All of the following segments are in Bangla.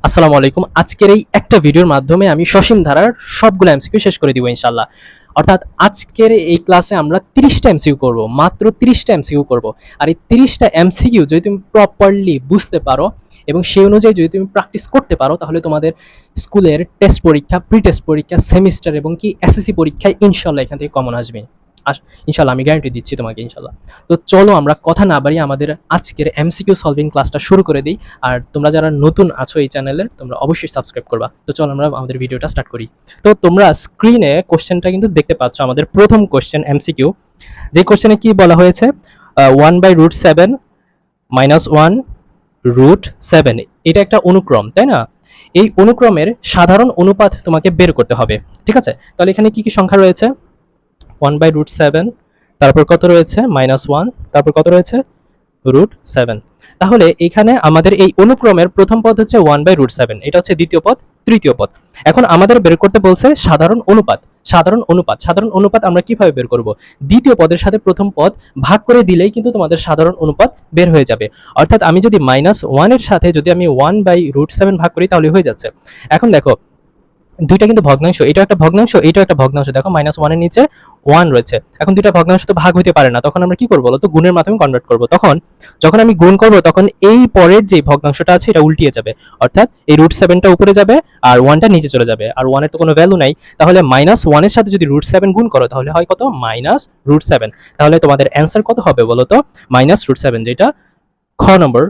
আসসালামু আলাইকুম। আজকের এই একটা ভিডিওর মাধ্যমে আমি সসীম ধারার সবগুলো এমসিকিউ শেষ করে দিব ইনশাআল্লাহ। অর্থাৎ আজকের এই ক্লাসে আমরা 30টা এমসিকিউ করব। মাত্র 30টা এমসিকিউ করব। আর এই 30টা এমসিকিউ যদি তুমি প্রপারলি বুঝতে পারো এবং সেই অনুযায়ী যদি তুমি প্র্যাকটিস করতে পারো তাহলে তোমাদের স্কুলের টেস্ট পরীক্ষা, প্রি টেস্ট পরীক্ষা, সেমিস্টার এবং কি এসএসসি পরীক্ষায় ইনশাআল্লাহ এখান থেকে কমন আসবে। ইনশাআল্লাহ আমি গ্যারান্টি দিচ্ছি তোমাকে ইনশাআল্লাহ। তো চলো আমরা কথা না বাড়িয়ে আমাদের আজকের এমসিকিউ সলভিং ক্লাসটা শুরু করে দিই। আর তোমরা যারা নতুন আছো এই চ্যানেলে তোমরা অবশ্যই সাবস্ক্রাইব করবা। তো চলো আমরা আমাদের ভিডিওটা স্টার্ট করি। তো তোমরা স্ক্রিনে কোশ্চেনটা কিন্তু দেখতে পাচ্ছ, আমাদের প্রথম কোশ্চেন এমসিকিউ। যে কোশ্চেনে কি বলা হয়েছে, 1/√7 -1 √7, এটা একটা অনুক্রম, তাই না? এই অনুক্রমের সাধারণ অনুপাত তোমাকে বের করতে হবে। ঠিক আছে, তাহলে এখানে কি কি সংখ্যা রয়েছে? 1/√7, তারপর কত রয়েছে? -1, তারপর কত রয়েছে? √7। তাহলে এখানে আমাদের এই অনুক্রমের প্রথম পদ হচ্ছে 1/√7, এটা হচ্ছে দ্বিতীয় পদ, তৃতীয় পদ। এখন আমাদের বের করতে বলছে সাধারণ অনুপাত। সাধারণ অনুপাত আমরা কিভাবে বের করব? দ্বিতীয় পদের সাথে প্রথম পদ ভাগ করে দিলেই কিন্তু তোমাদের সাধারণ অনুপাত বের হয়ে যাবে। অর্থাৎ আমি যদি -1 এর সাথে যদি আমি 1/√7 ভাগ করি তাহলে হয়ে যাচ্ছে। এখন দেখো, দুইটা কিন্তু ভগ্নাংশ, এটাও একটা ভগ্নাংশ, এটাও একটা ভগ্নাংশ। দেখো -1 এর নিচে 1 রয়েছে। এখন দুইটা ভগ্নাংশ তো ভাগ হতে পারে না, তখন আমরা কি করব বলো তো? গুণের মাধ্যমে কনভার্ট করব। তখন যখন আমি গুণ করব তখন এই পরের যে ভগ্নাংশটা আছে এটা উল্টিয়ে যাবে, অর্থাৎ এই √7টা উপরে যাবে আর 1টা নিচে চলে যাবে। আর 1 এর তো কোনো ভ্যালু নাই, তাহলে -1 এর সাথে যদি √7 গুণ করো তাহলে হয় কত? -√7। তাহলে তোমাদের অ্যান্সার কত হবে বলো তো? -√7, যেটা খ নম্বর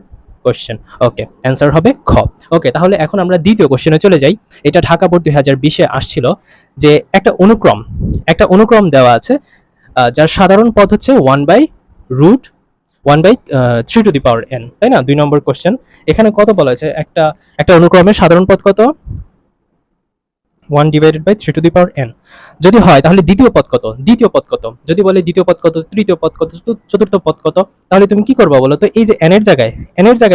কোশ্চেন। ওকে, অ্যান্সার হবে খ। ওকে, তাহলে এখন আমরা দ্বিতীয় কোশ্চেনে চলে যাই। এটা ঢাকা বোর্ড 2020-এ আসছিল, যে একটা অনুক্রম দেওয়া আছে যার সাধারণ পদ হচ্ছে 1/√3 তাই না? 2 নম্বর কোশ্চেন। এখানে কত বলা হয়েছে? একটা অনুক্রমের সাধারণ পদ কত? 1/3 যদি হয় তাহলে দ্বিতীয় পদ কত? যদি বলে দ্বিতীয় পদ কত, তৃতীয় পদ কত, চতুর্থ পদ কত, তাহলে তুমি কি করবা বলো তো? এই যে এন এর জায়গায়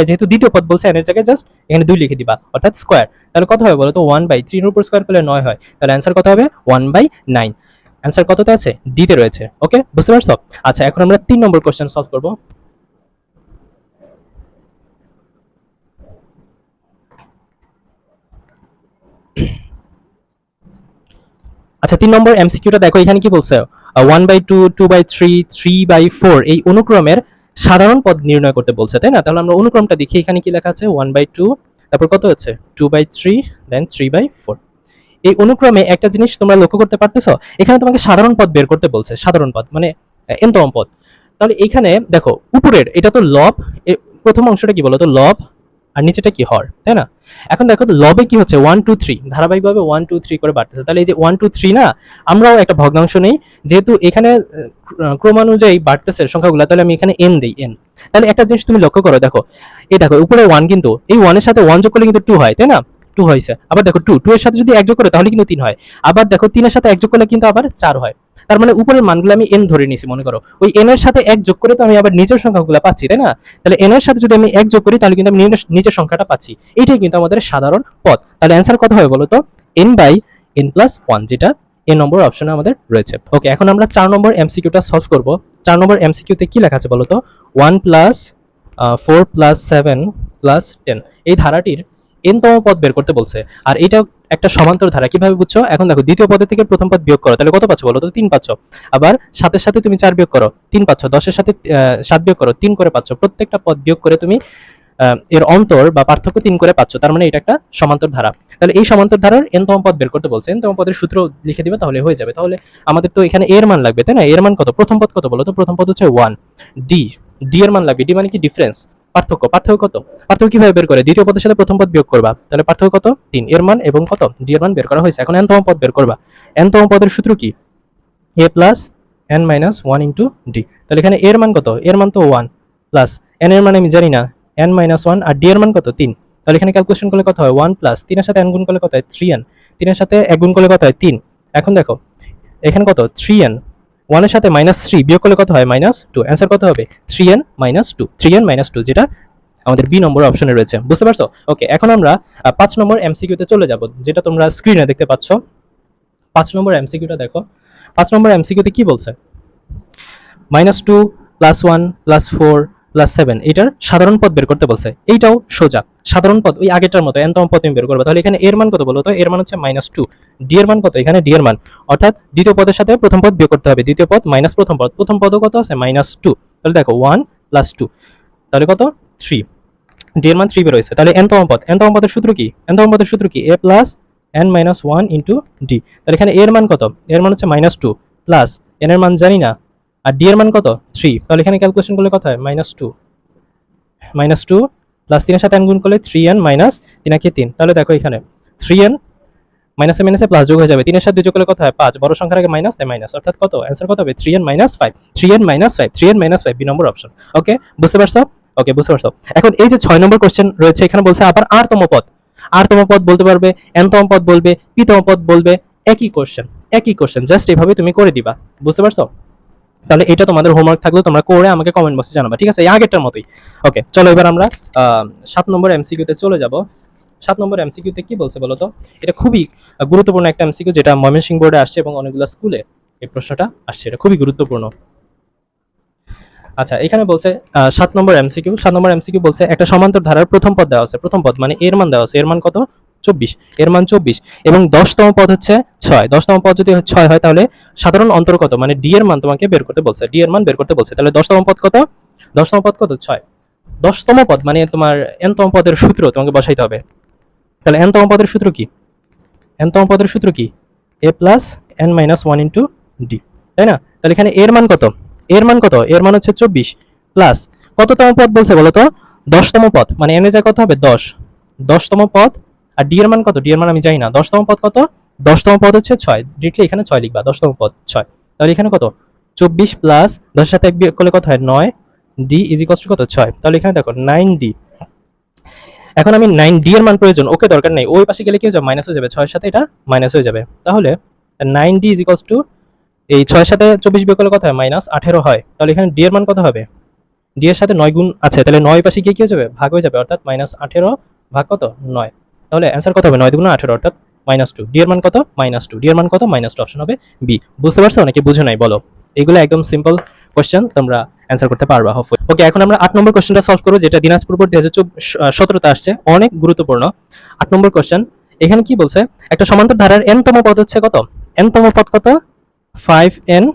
যেহেতু দ্বিতীয় পদ বলছে, এন এর জায়গায় জাস্ট এখানে 2 লিখে দিবা, অর্থাৎ স্কয়ার। তাহলে কত হবে বলো তো? 1/3 এর উপর স্কয়ার করলে 9 হয়। তাহলে অ্যান্সার কত হবে? 1/9। অ্যান্সার কততে আছে? ডি তে রয়েছে। ওকে, বুঝতে পারছো? আচ্ছা, এখন আমরা 3 নম্বর কোশ্চেন সলভ করব। আচ্ছা, 3 নম্বর এমসিকিউটা দেখো, এখানে কি বলছে? 1/2, 2/3, 3/4 এই অনুক্রমের সাধারণ পদ নির্ণয় করতে বলছে, তাই না? তাহলে আমরা অনুক্রমটা দেখি, এখানে কি লেখা আছে? 1/2, তারপর কত হচ্ছে? 2/3, দেন 3/4। এই অনুক্রমে একটা জিনিস তোমরা লক্ষ্য করতে পারতেছো, এখানে তোমাকে সাধারণ পদ বের করতে বলছে। সাধারণ পদ মানে এনতম পদ। তাহলে এখানে দেখো, উপরের এটা তো লব, প্রথম অংশটা কি বলতো? লব, আর নিচেটা কি? হর, তাই না? এখন দেখো তো, লবে কি হচ্ছে? 1 2 3 ধারাবাহিকভাবে 1 2 3 করে বাড়তেছে। তাহলে এই যে 1 2 3 না, আমরাও একটা ভগ্নাংশ নেই, যেহেতু এখানে ক্রমানুযায়ী বাড়তেছে সংখ্যাগুলো, তাহলে আমি এখানে n দেই, n। তাহলে একটা জিনিস তুমি লক্ষ্য করো, দেখো এই দেখো উপরে 1, কিন্তু এই 1 এর সাথে 1 যোগ করলে কিন্তু 2 হয়, তাই না? 2 হয়েছে। আবার দেখো 2 এর সাথে যদি 1 যোগ করে তাহলে কিন্তু 3 হয়। আবার দেখো 3 এর সাথে 1 যোগ করলে কিন্তু আবার 4 হয়। তার মানে উপরের মানগুলো আমি n ধরে নিয়েছি, মনে করো ওই n এর সাথে 1 যোগ করে তো আমি আবার নিচের সংখ্যাগুলো পাচ্ছি, তাই না? তাহলে n এর সাথে যদি আমি 1 যোগ করি তাহলে কিন্তু আমি নিচের সংখ্যাটা পাচ্ছি। এটাই কিন্তু আমাদের সাধারণ পদ। তাহলে অ্যান্সার কত হবে বলো তো? n/n+1, যেটা এ নম্বর অপশনে আমাদের রয়েছে। ওকে, এখন আমরা 4 নম্বর এমসিকিউটা সলভ করব। 4 নম্বর এমসিকিউতে কি লেখা আছে বলো তো? 1 + 4 + 7 + 10 এই ধারাটির n তম পদ বের করতে বলছে। আর এটা একটা সমান্তর ধারা, কিভাবে বুঝছো? এখন দেখো, দ্বিতীয় পদের থেকে প্রথম পদ বিয়োগ করো, তাহলে কত পাচ্ছ বলো তো? 3 পাচ্ছ। আবার 7 এর সাথে তুমি 4 বিয়োগ করো, 3 পাচ্ছ। 10 এর সাথে 7 বিয়োগ করো, 3 করে পাচ্ছ। প্রত্যেকটা পদ বিয়োগ করে তুমি এর অন্তর বা পার্থক্য 3 করে পাচ্ছ। তার মানে এটা একটা সমান্তর ধারা। তাহলে এই সমান্তর ধারার n তম পদ বের করতে বলছে। n তম পদের সূত্র লিখে দিবে, তাহলে হয়ে যাবে। তাহলে আমাদের তো এখানে এর মান লাগবে, তাই না? এর মান কত? প্রথম পদ কত বলো তো? প্রথম পদ হচ্ছে 1। ডি এর মান লাগবে। ডি মানে কি? ডিফারেন্স, পার্থক্য কত? পার্থক্য কিভাবে বের করে? দ্বিতীয় পদের সাথে প্রথম পদ বিয়োগ করবা, তাহলে পার্থক্য কত? 3। এর মান এবং কত? ডি এর মান বের করা হয়েছে। এখন n তম পদ বের করবা। n তম পদের সূত্র কি? a plus n-1 into D. তাহলে এখানে এর মান কত? এর মান তো 1, প্লাস n এর মান আমি জানি না, n-1, আর ডি এর মান কত? 3। তাহলে এখানে ক্যালকুলেশন করলে কত হয়? 1 প্লাস 3 এর সাথে n গুণ করলে কত হয়? 3n। 3 এর সাথে 1 গুণ করলে কত হয়? 3। এখন দেখো এখানে কত? 3n। 1 এর সাথে -3 বিয়োগ করলে কত হয়? -2। অ্যান্সার কত হবে? 3n-2, 3n-2, যেটা আমাদের বি নম্বর অপশনে রয়েছে। বুঝতে পারছো? ওকে, এখন আমরা 5 নম্বর এমসিকিউতে চলে যাব, যেটা তোমরা স্ক্রিনে দেখতে পাচ্ছ। 5 নম্বর এমসিকিউটা দেখো। 5 নম্বর এমসিকিউতে কি বলছে? -2 + 1 + 4 প্লাস 7 এটার সাধারণ পদ বের করতে বলছে। এইটাও সোজা সাধারণ পদ, ওই আগেরটার মতো n তম পদ তুমি বের করবে। তাহলে এখানে এর মান কত বলো তো? এর মান হচ্ছে -2। ডি এর মান কত? এখানে ডি এর মান অর্থাৎ দ্বিতীয় পদের সাথে প্রথম পদ বিয়োগ করতে হবে। দ্বিতীয় পদ মাইনাস প্রথম পদ, প্রথম পদও কত আছে? -2। তাহলে দেখো 1 + 2 তাহলে কত? 3। ডি এর মান 3 বের হয়েছে। তাহলে n তম পদ, n তম পদের সূত্র কি? n তম পদের সূত্র কি? a plus n minus 1 into D. তাহলে এখানে এর মান কত? এর মান হচ্ছে -2 প্লাস n এর মান জানি না, আর ডি এর মান কত? 3। তাহলে এখানে ক্যালকুলেশন করলে কত হয়? -2 প্লাস 3 এর সাথে n গুণ করলে 3n মাইনাস 3 কে 3। তাহলে দেখো এখানে 3n মাইনাসে মাইনাসে প্লাস যোগ হয়ে যাবে। 3 এর সাথে 2 যোগ করলে কত হয়? 5। বড় সংখ্যার আগে মাইনাস, তাই মাইনাস, অর্থাৎ কত? অ্যান্সার কত হবে? 3n - 5। 3n - 5, 3n - 5, বি নম্বর অপশন। ওকে, বুঝতে পারছো? ওকে, বুঝতে পারছো। এখন এই যে 6 নম্বর কোশ্চেন রয়েছে, এখানে বলছে আবার r তম পদ। r তম পদ বলতে পারবে, n তম পদ বলবে, p তম পদ বলবে, একই কোশ্চেন জাস্ট এইভাবে তুমি করে দিবা। বুঝতে পারছো? তাহলে এটা তোমাদের হোমওয়ার্ক থাকলো, তোমরা করে আমাকে কমেন্ট বক্সে জানাবা, ঠিক আছে? এই আগেরটার মতোই। ওকে, চলো এবার আমরা 7 নম্বর এমসিকিউতে চলে যাব। 7 নম্বর এমসিকিউতে কি বলছে বলো তো? এটা খুবই গুরুত্বপূর্ণ একটা এমসিকিউ, যেটা ময়মনসিংহ বোর্ডে আসছে এবং অনেকগুলো স্কুলে এই প্রশ্নটা আসছে। এটা খুবই গুরুত্বপূর্ণ। আচ্ছা, এখানে বলছে 7 নম্বর এমসিকিউ। 7 নম্বর এমসিকিউ বলছে একটা সমান্তর ধারার প্রথম পদ দেওয়া আছে। প্রথম পদ মানে এর মান দেওয়া আছে। এর মান কত? 24। এর মান 24 এবং 10তম পদ হচ্ছে 6। 10তম পদ যদি 6 হয় তাহলে সাধারণ অন্তর কত? মানে ডি এর মান তোমাকে বের করতে বলছে। ডি এর মান বের করতে বলছে। তাহলে 10তম পদ কত? 10তম পদ কত? 6। 10তম পদ মানে তোমার n তম পদের সূত্র তোমাকে বসাইতে হবে। তাহলে n তম পদের সূত্র কি? n তম পদের সূত্র কি? a plus n minus 1 into D, তাই না? তাহলে এখানে এর মান কত? এর মান কত? এর মান হচ্ছে 24 প্লাস কততম পদ বলছে বলো তো? 10তম পদ মানে n এর জায়গায় কত হবে? 10। 10তম পদ আর ডি এর মান কত? ডি এর মান আমি জানি না। 10তম পদ কত? 10তম পদ হচ্ছে 6। ডিরেক্টলি এখানে 6 লিখবা। 10তম পদ 6। তাহলে এখানে কত? 24 প্লাস 10 এর সাথে 1 বিয়োগ করলে কত হয়? 9। ডি ইজ ইকুয়ালস টু কত? 6। তাহলে এখানে দেখো 9d। এখন আমি 9d এর মান প্রয়োজন, ওকে দরকার নেই। ওই পাশে গেলে কি হয়ে যাবে? মাইনাস হয়ে যাবে। 6 এর সাথে এটা মাইনাস হয়ে যাবে। তাহলে 9d ইজ ইকুয়ালস টু এই 6 এর সাথে 24 বিয়োগ করলে কত হয়? -18 হয়। তাহলে এখানে d এর মান কত হবে? d এর সাথে 9 গুণ আছে, তাহলে 9 পাশে গিয়ে কি হয়ে যাবে? ভাগ হয়ে যাবে, অর্থাৎ -18 ভাগ কত? 9। তাহলে অ্যান্সার কত হবে? 9 দুগুণ 18, অর্থাৎ -2। ডি এর মান কত? -2। ডি এর মান কত? -2। অপশন হবে বি। বুঝতে পারছো নাকি বুঝো নাই বলো? এগুলো একদম সিম্পল কোশ্চেন, তোমরা অ্যান্সার করতে পারবা হোপফুলি। ওকে, এখন আমরা 8 নম্বর কোশ্চেনটা সলভ করব, যেটা দিনাজপুর বোর্ড 2017তে আসছে, অনেক গুরুত্বপূর্ণ। 8 নম্বর কোশ্চেন। এখানে কি বলছে? একটা সমান্তর ধারার n তম পদ হচ্ছে কত? n তম পদ কত? 5n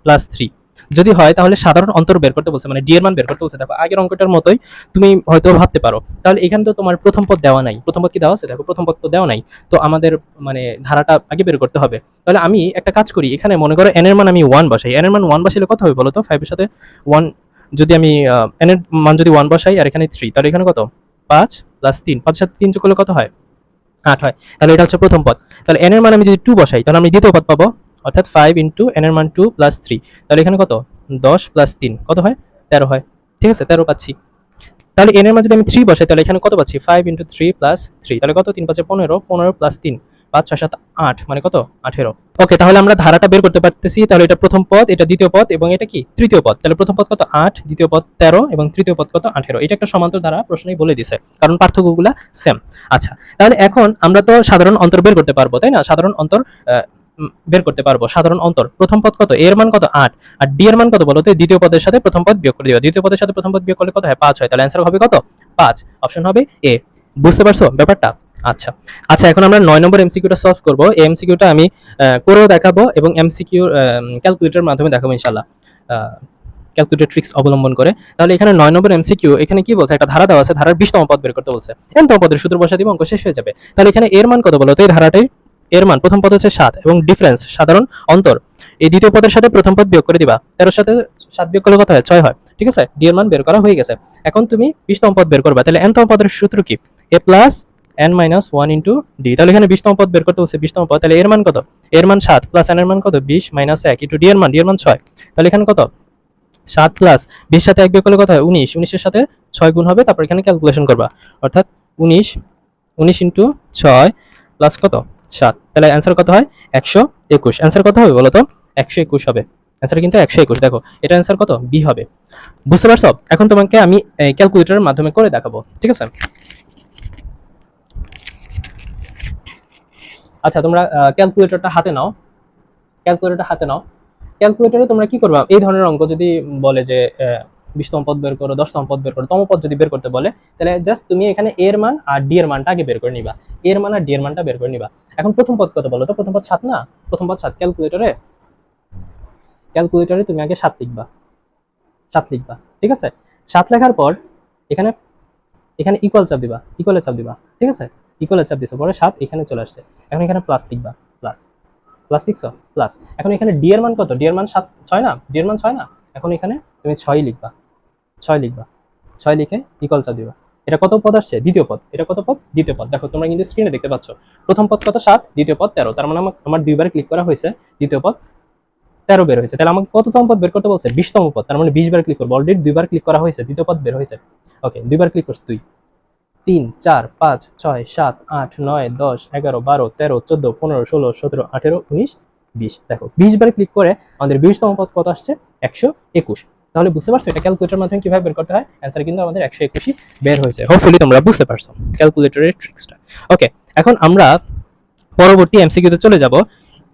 প্লাস 3 যদি হয় তাহলে সাধারণ অন্তর বের করতে বলছে, মানে ডি এর মান বের করতে বলছে। দেখো আগের অঙ্কটার মতোই তুমি হয়তো ভাবতে পারো, তাহলে এখানে তো তোমার প্রথম পদ দেওয়া নাই। প্রথম পদ কি দেওয়া আছে? দেখো প্রথম পদ তো দেওয়া নাই, তো আমাদের মানে ধারাটা আগে বের করতে হবে। তাহলে আমি একটা কাজ করি, এখানে মনে করো n এর মান আমি 1 বসাই। n এর মান 1 বসাইলে কত হবে বলো তো? 5 এর সাথে 1 যদি আমি n এর মান যদি 1 বসাই আর এখানে 3, তাহলে এখানে কত? 5 প্লাস 3, 5 এর সাথে 3 যোগ করলে কত হয়? 8 হয়। তাহলে এটা হচ্ছে প্রথম পদ। তাহলে n এর মান আমি যদি 2 বসাই তাহলে আমি দ্বিতীয় পদ পাবো, অর্থাৎ 5 ইন্টু n এর মান 2 প্লাস 3। তাহলে এখানে কত? 10 প্লাস 3 কত হয়? 13 হয়। ঠিক আছে, 13 পাচ্ছি। তাহলে n এর মান যদি আমি 3 বসাই তাহলে এখানে কত পাচ্ছি? 5 ইন্টু 3 প্লাস 3, তাহলে কত? 3 5 15, 15 প্লাস 3 5 6 7 8, মানে কত? 18। ওকে, তাহলে আমরা ধারাটা বের করতে পারতেছি। তাহলে এটা প্রথম পদ, এটা দ্বিতীয় পদ এবং এটা কি? তৃতীয় পদ। তাহলে প্রথম পদ কত? 8, দ্বিতীয় পদ 13 এবং তৃতীয় পদ কত? 18। এটা একটা সমান্তর ধারা, প্রশ্নই বলে দিছে, কারণ পার্থক্যগুলা সেম। আচ্ছা, তাহলে এখন আমরা তো সাধারণ অন্তর বের করতে পারবো, তাই না? সাধারণ অন্তর বের করতে পারবো। সাধারণ অন্তর প্রথম পদ কত? এর মান কত? 8। আর ডি এর মান কত বলো তো? দ্বিতীয় পদের সাথে প্রথম পদ বিয়োগ করে দিবা। দ্বিতীয় পদের সাথে প্রথম পদ বিয়োগ করলে কত হয়? 5 হয়। তাহলে অ্যান্সার হবে কত? 5। অপশন হবে এ। বুঝতে পারছো ব্যাপারটা? আচ্ছা আচ্ছা, এখন আমরা 9 নম্বর এমসিকিউটা সলভ করব। এই এমসিকিউটা আমি করেও দেখাবো এবং এমসিকিউ ক্যালকুলেটরের মাধ্যমে দেখাবো ইনশাআল্লাহ, ক্যালকুলেটর ট্রিক্স অবলম্বন করে। তাহলে এখানে 9 নম্বর এমসিকিউ, এখানে কি বলছে? একটা ধারা দেওয়া আছে, ধারার 20তম পদ বের করতে বলছে। n তম পদের সূত্র বসা দিব, অঙ্ক শেষ হয়ে যাবে। তাহলে এখানে এর মান কত বলো তো? এই ধারাটাই এর মান প্রথম পদ হচ্ছে 7 এবং ডিফারেন্স সাধারণ অন্তর এই দ্বিতীয় পদের সাথে প্রথম পদ বিয়োগ করে দিবা। 13 সাথে 7 বিয়োগ করলে কত হয়? 6 হয়। ঠিক আছে, ডি এর মান বের করা হয়ে গেছে। এখন তুমি 20তম পদ বের করবা। তাহলে n তম পদের সূত্র কি? a plus n minus 1 into D. তাহলে এখানে 20তম পদ বের করতে বলছে। 20তম পদ, তাহলে এর মান কত? এর মান 7 প্লাস n এর মান কত? 20 মাইনাস 1 ইন্টু ডি এর মান, ডি এর মান 6। তাহলে এখানে কত? 7 প্লাস 20 সাথে 1 বিয়োগ করলে কত হয়? 19। 19 এর সাথে 6 গুণ হবে, তারপর এখানে ক্যালকুলেশন করবা, অর্থাৎ 19 ইন্টু 6 প্লাস কত? 7। তাহলে অ্যান্সার কত হয়? 121। অ্যান্সার কত হবে বলো তো? 121 হবে। অ্যান্সার কিন্তু 121। দেখো এটা অ্যান্সার কত? বি হবে। বুঝতে পারছো? এখন তোমাকে আমি ক্যালকুলেটরের মাধ্যমে করে দেখাবো, ঠিক আছে? আচ্ছা, তোমরা ক্যালকুলেটরটা হাতে নাও। ক্যালকুলেটরটা হাতে নাও। ক্যালকুলেটরে তোমরা কি করবা? এই ধরনের অঙ্ক যদি বলে যে 20তম পদ বের করো, 10তম পদ বের করো, তম পদ যদি বের করতে বলে তাহলে জাস্ট তুমি এখানে এ এর মান আর ডি এর মানটা আগে বের করে নিবা, এ এর মান আর ডি এর মানটা বের করে নিবা। এখন প্রথম পদ কত বলো তো? প্রথম পদ 7 না? প্রথম পদ 7, ক্যালকুলেটরে তুমি আগে 7 লিখবা, 7 লিখবা, ঠিক আছে? 7 লেখার পর এখানে এখানে ইকুয়াল চাপ দিবা, ইকুয়ালের চাপ দিবা, ঠিক আছে? ইকুয়ালের চাপ দিছো, পরে 7 এখানে চলে আসছে। এখন এখানে প্লাস লিখবা, প্লাস প্লাস লিখছো, প্লাস। এখন এখানে ডি এর মান কত? ডি এর মান 7, 6 না? ডি এর মান 6 না? এখন এখানে তুমি 6 লিখবা, 6 লিখবা, 6 লিখে ইকুয়াল চাপ দিবা। এটা কত পদ আসছে? দ্বিতীয় পদ। এটা কত পদ? দ্বিতীয় পদ। দেখো তোমরা কিন্তু স্ক্রিনে দেখতে পাচ্ছ, প্রথম পদ কত? 7, দ্বিতীয় পদ 13। তার মানে আমার দুইবার ক্লিক করা হয়েছে, দ্বিতীয় পদ 13 বের হয়েছে। তাহলে আমাকে কততম পদ বের করতে বলছে? 20তম পদ। তার মানে 20 বার ক্লিক করবো, অলরেডি দুইবার ক্লিক করা হয়েছে, দ্বিতীয় পদ বের হয়েছে। ওকে, দুইবার ক্লিক করছ তুই। 3, 4, 5, 6, 7, 8, 9, 10, 11, 12, 13, 14, 15, 16, 17, 18, 19, 20। দেখো 20 বারে ক্লিক করে আমাদের 20তম পদ কত আসছে? 121। তাহলে বুঝতে পারছো এটা ক্যালকুলেটরের মাধ্যমে কিভাবে বের করতে হয়? অ্যান্সার কিন্তু আমাদের 121ই বের হয়েছে। হোপফুলি তোমরা বুঝতে পারছো ক্যালকুলেটরের ট্রিক্সটা। ওকে, এখন আমরা পরবর্তী এমসিকিউতে চলে যাব।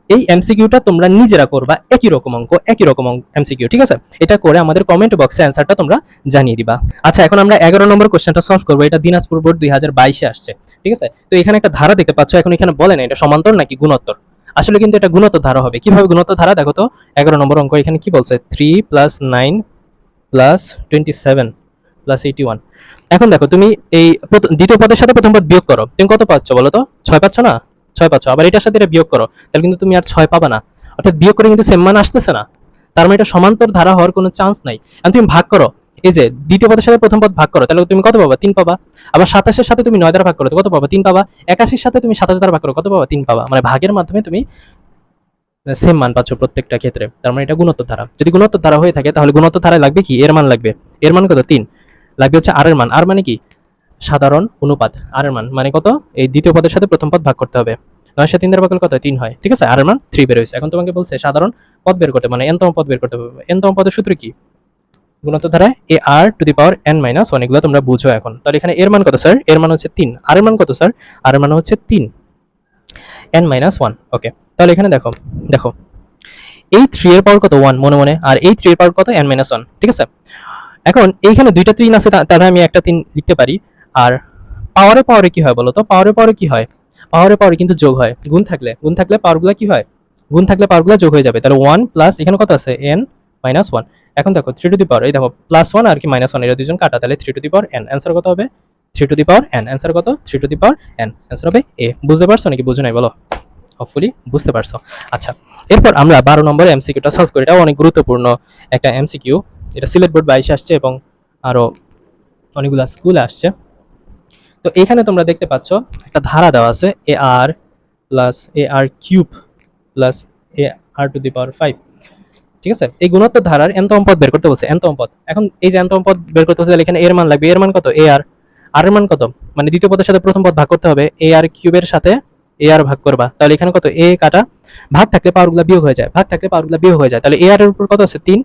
এই এমসিকিউটা তোমরা নিজেরা করবা, একই রকম অঙ্ক, একই রকম এমসিকিউ, ঠিক আছে? এটা করে আমাদের কমেন্ট বক্সে অ্যান্সারটা তোমরা জানিয়ে দিবা। আচ্ছা, এখন আমরা 11 নম্বর কোশ্চেনটা সলভ করবো। এটা দিনাজপুর বোর্ড 2022-এ আসছে, ঠিক আছে? তো এখানে একটা ধারা দেখতে পাচ্ছ। এখন এখানে বলে না এটা সমান্তর নাকি গুণোত্তর। আসলে কিন্তু এটা গুণোত্তর ধারা হবে। কিভাবে গুণোত্তর ধারা? দেখো তো 11 নম্বর অঙ্ক এখানে কি বলছে? 3 + 9 + 27 + 81। এখন দেখো তুমি এই দ্বিতীয় পদের সাথে প্রথম পদ বিয়োগ করো, তুমি কত পাচ্ছ বলো তো? 6 পাচ্ছ না? 6 পাচ্ছ। আবার এটার সাথে এটা বিয়োগ করো, তাহলে কিন্তু তুমি আর 6 পাবা না। অর্থাৎ বিয়োগ করে কিন্তু সেম মান আসতেছে না। তার মানে এটা সমান্তর ধারা হওয়ার কোনো চান্স নাই। এখন তুমি ভাগ করো, এই যে দ্বিতীয় পদের সাথে প্রথম পদ ভাগ করো, তাহলে তুমি কত পাবা? 3 পাবা। আবার 27-এর সাথে তুমি 9 দ্বারা ভাগ করো, কত পাবা? 3 পাবা। 81-র সাথে তুমি 27 দ্বারা ভাগ করো, কত পাবা? 3 পাবা। মানে ভাগের মাধ্যমে তুমি সেম মান পাচ্ছ প্রত্যেকটা ক্ষেত্রে। তার মানে এটা গুণোত্তর ধারা। যদি গুণোত্তর ধারা হয়ে থাকে তাহলে গুণোত্তর ধারায় লাগবে কি? এর মান লাগবে। এর মান কত? 3। লাগবে হচ্ছে আর এর মান। আর মানে কি? সাধারণ অনুপাত। আর এর মান মানে কত? এই দ্বিতীয় পদের সাথে প্রথম পদ ভাগ করতে হবে। 9 সাথে 3 দ্বারা ভাগ করলে কত হয়? 3 হয়, ঠিক আছে? আর এর মান 3 বের হয়েছে। এখন তোমাকে বলছে সাধারণ পদ বের করতে, মানে n তম পদ বের করতে হবে। n তম পদের সূত্র কি? গুণোত্তর ধারায় ar⁻n-1। এগুলো তোমরা বুঝো এখন। তাহলে এখানে এর মান কত স্যার? এর মান হচ্ছে 3। আর এর মান কত স্যার? আর এর মান হচ্ছে 3, n-1। ওকে, তাহলে এখানে দেখো, দেখো এই 3 এর পাওয়ার কত? 1 মনে মনে, আর এই 3 এর পাওয়ার কত? n-1, ঠিক আছে? এখন এইখানে দুইটা 3 আছে, তাহলে আমি একটা 3 লিখতে পারি। আর পাওয়ারে পাওয়ারে কি হয় বলো তো? পাওয়ারে পাওয়ারে কি হয়? পাওয়ারে পাওয়ারে কিন্তু যোগ হয়। গুণ থাকলে পাওয়ারগুলো কি হয়? গুণ থাকলে পাওয়ারগুলো যোগ হয়ে যাবে। তাহলে 1 প্লাস এখানে কত আছে? n-1। এখন দেখো 3 টু দি পাওয়ার, এই দেখো +1 আর কি -1, এরা দুজন কাটা, তাহলে 3 to the power n। Answer কত হবে? 3 to the power n। Answer কত? 3 to the power n। Answer হবে a। বুঝতে পারছো নাকি বুঝো নাই বলো? হোপফুলি বুঝতে পারছো। আচ্ছা, এরপর আমরা 12 নম্বরের এমসিকিউটা সলভ করি। এটাও অনেক গুরুত্বপূর্ণ একটা এমসিকিউ। এটা সিলেট বোর্ড 22 আসছে এবং আরো অনেকগুলা স্কুলে আসছে। তো এখানে তোমরা দেখতে পাচ্ছ একটা ধারা দেওয়া আছে, ar + ar³ + ar⁵। ঠিক আছে? এই গুণোত্তর ধারার n তম পদ বের করতে বলছে, n তম পদ। এখন এই যে n তম পদ বের করতে বলছে, তাহলে এখানে এর মান লাগবে। এর মান কত? ar। আর এর মান কত? মানে দ্বিতীয় পদের সাথে প্রথম পদ ভাগ করতে হবে, ar³ এর সাথে ar ভাগ করবা। তাহলে এখানে কত? a কাটা, ভাগ থাকলে পাওয়ারগুলো বিয়োগ হয়ে যায়, ভাগ থাকলে পাওয়ারগুলো বিয়োগ হয়ে যায়। তাহলে ar এর উপর কত আছে? 3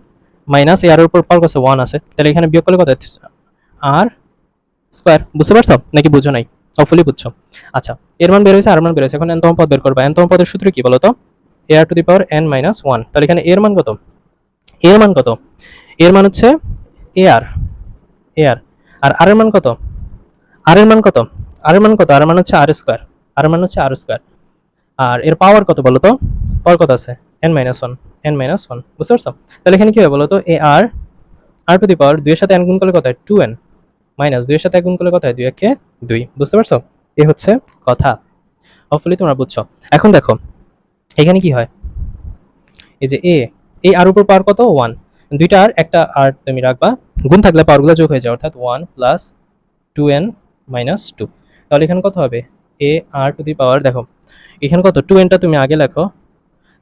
মাইনাস ar এর উপর পাওয়ার কত? 1 আছে। তাহলে এখানে বিয়োগ করলে কত? r square. বুঝতে পারছো নাকি বুঝো নাই? হোপফুলি বুঝছো। আচ্ছা, এর মান বের হয়েছে, আর মান বের হয়েছে। এখন n তম পদ বের করবা। n তম পদের সূত্র কি বলো তো? ar⁻n-1। তাহলে এখানে এর মান কত? এর মান কত? এর মান হচ্ছে ar, ar। আর আর এর মান কত? আর এর মান কত? আর এর মান কত? আর এর মান হচ্ছে r স্কয়ার। আর এর মান হচ্ছে r স্কয়ার। আর এর পাওয়ার কত বলো তো? পাওয়ার কত আছে? n-1, n-1। বুঝতে পারছো? তাহলে এখানে কি হবে বলো তো? ar, r⁻, 2 এর সাথে n গুণ করলে কত হয়? 2n, মাইনাস 2 এর সাথে 1 গুণ করলে কত হয়? 2 একে 2। বুঝতে পারছো? এই হচ্ছে কথা। হোপফুলি তোমরা বুঝছো। এখন দেখো এখানে কি হয়? এই যে এই আর উপর পাওয়ার কত? 1। দুইটা আর, একটা আর তুমি রাখবা, গুণ থাকলে পাওয়ারগুলো যোগ হয়ে যায়, অর্থাৎ 1 + 2n - 2। তাহলে এখানে কত হবে? ar⁻, দেখো এখানে কত? 2nটা তুমি আগে লেখো,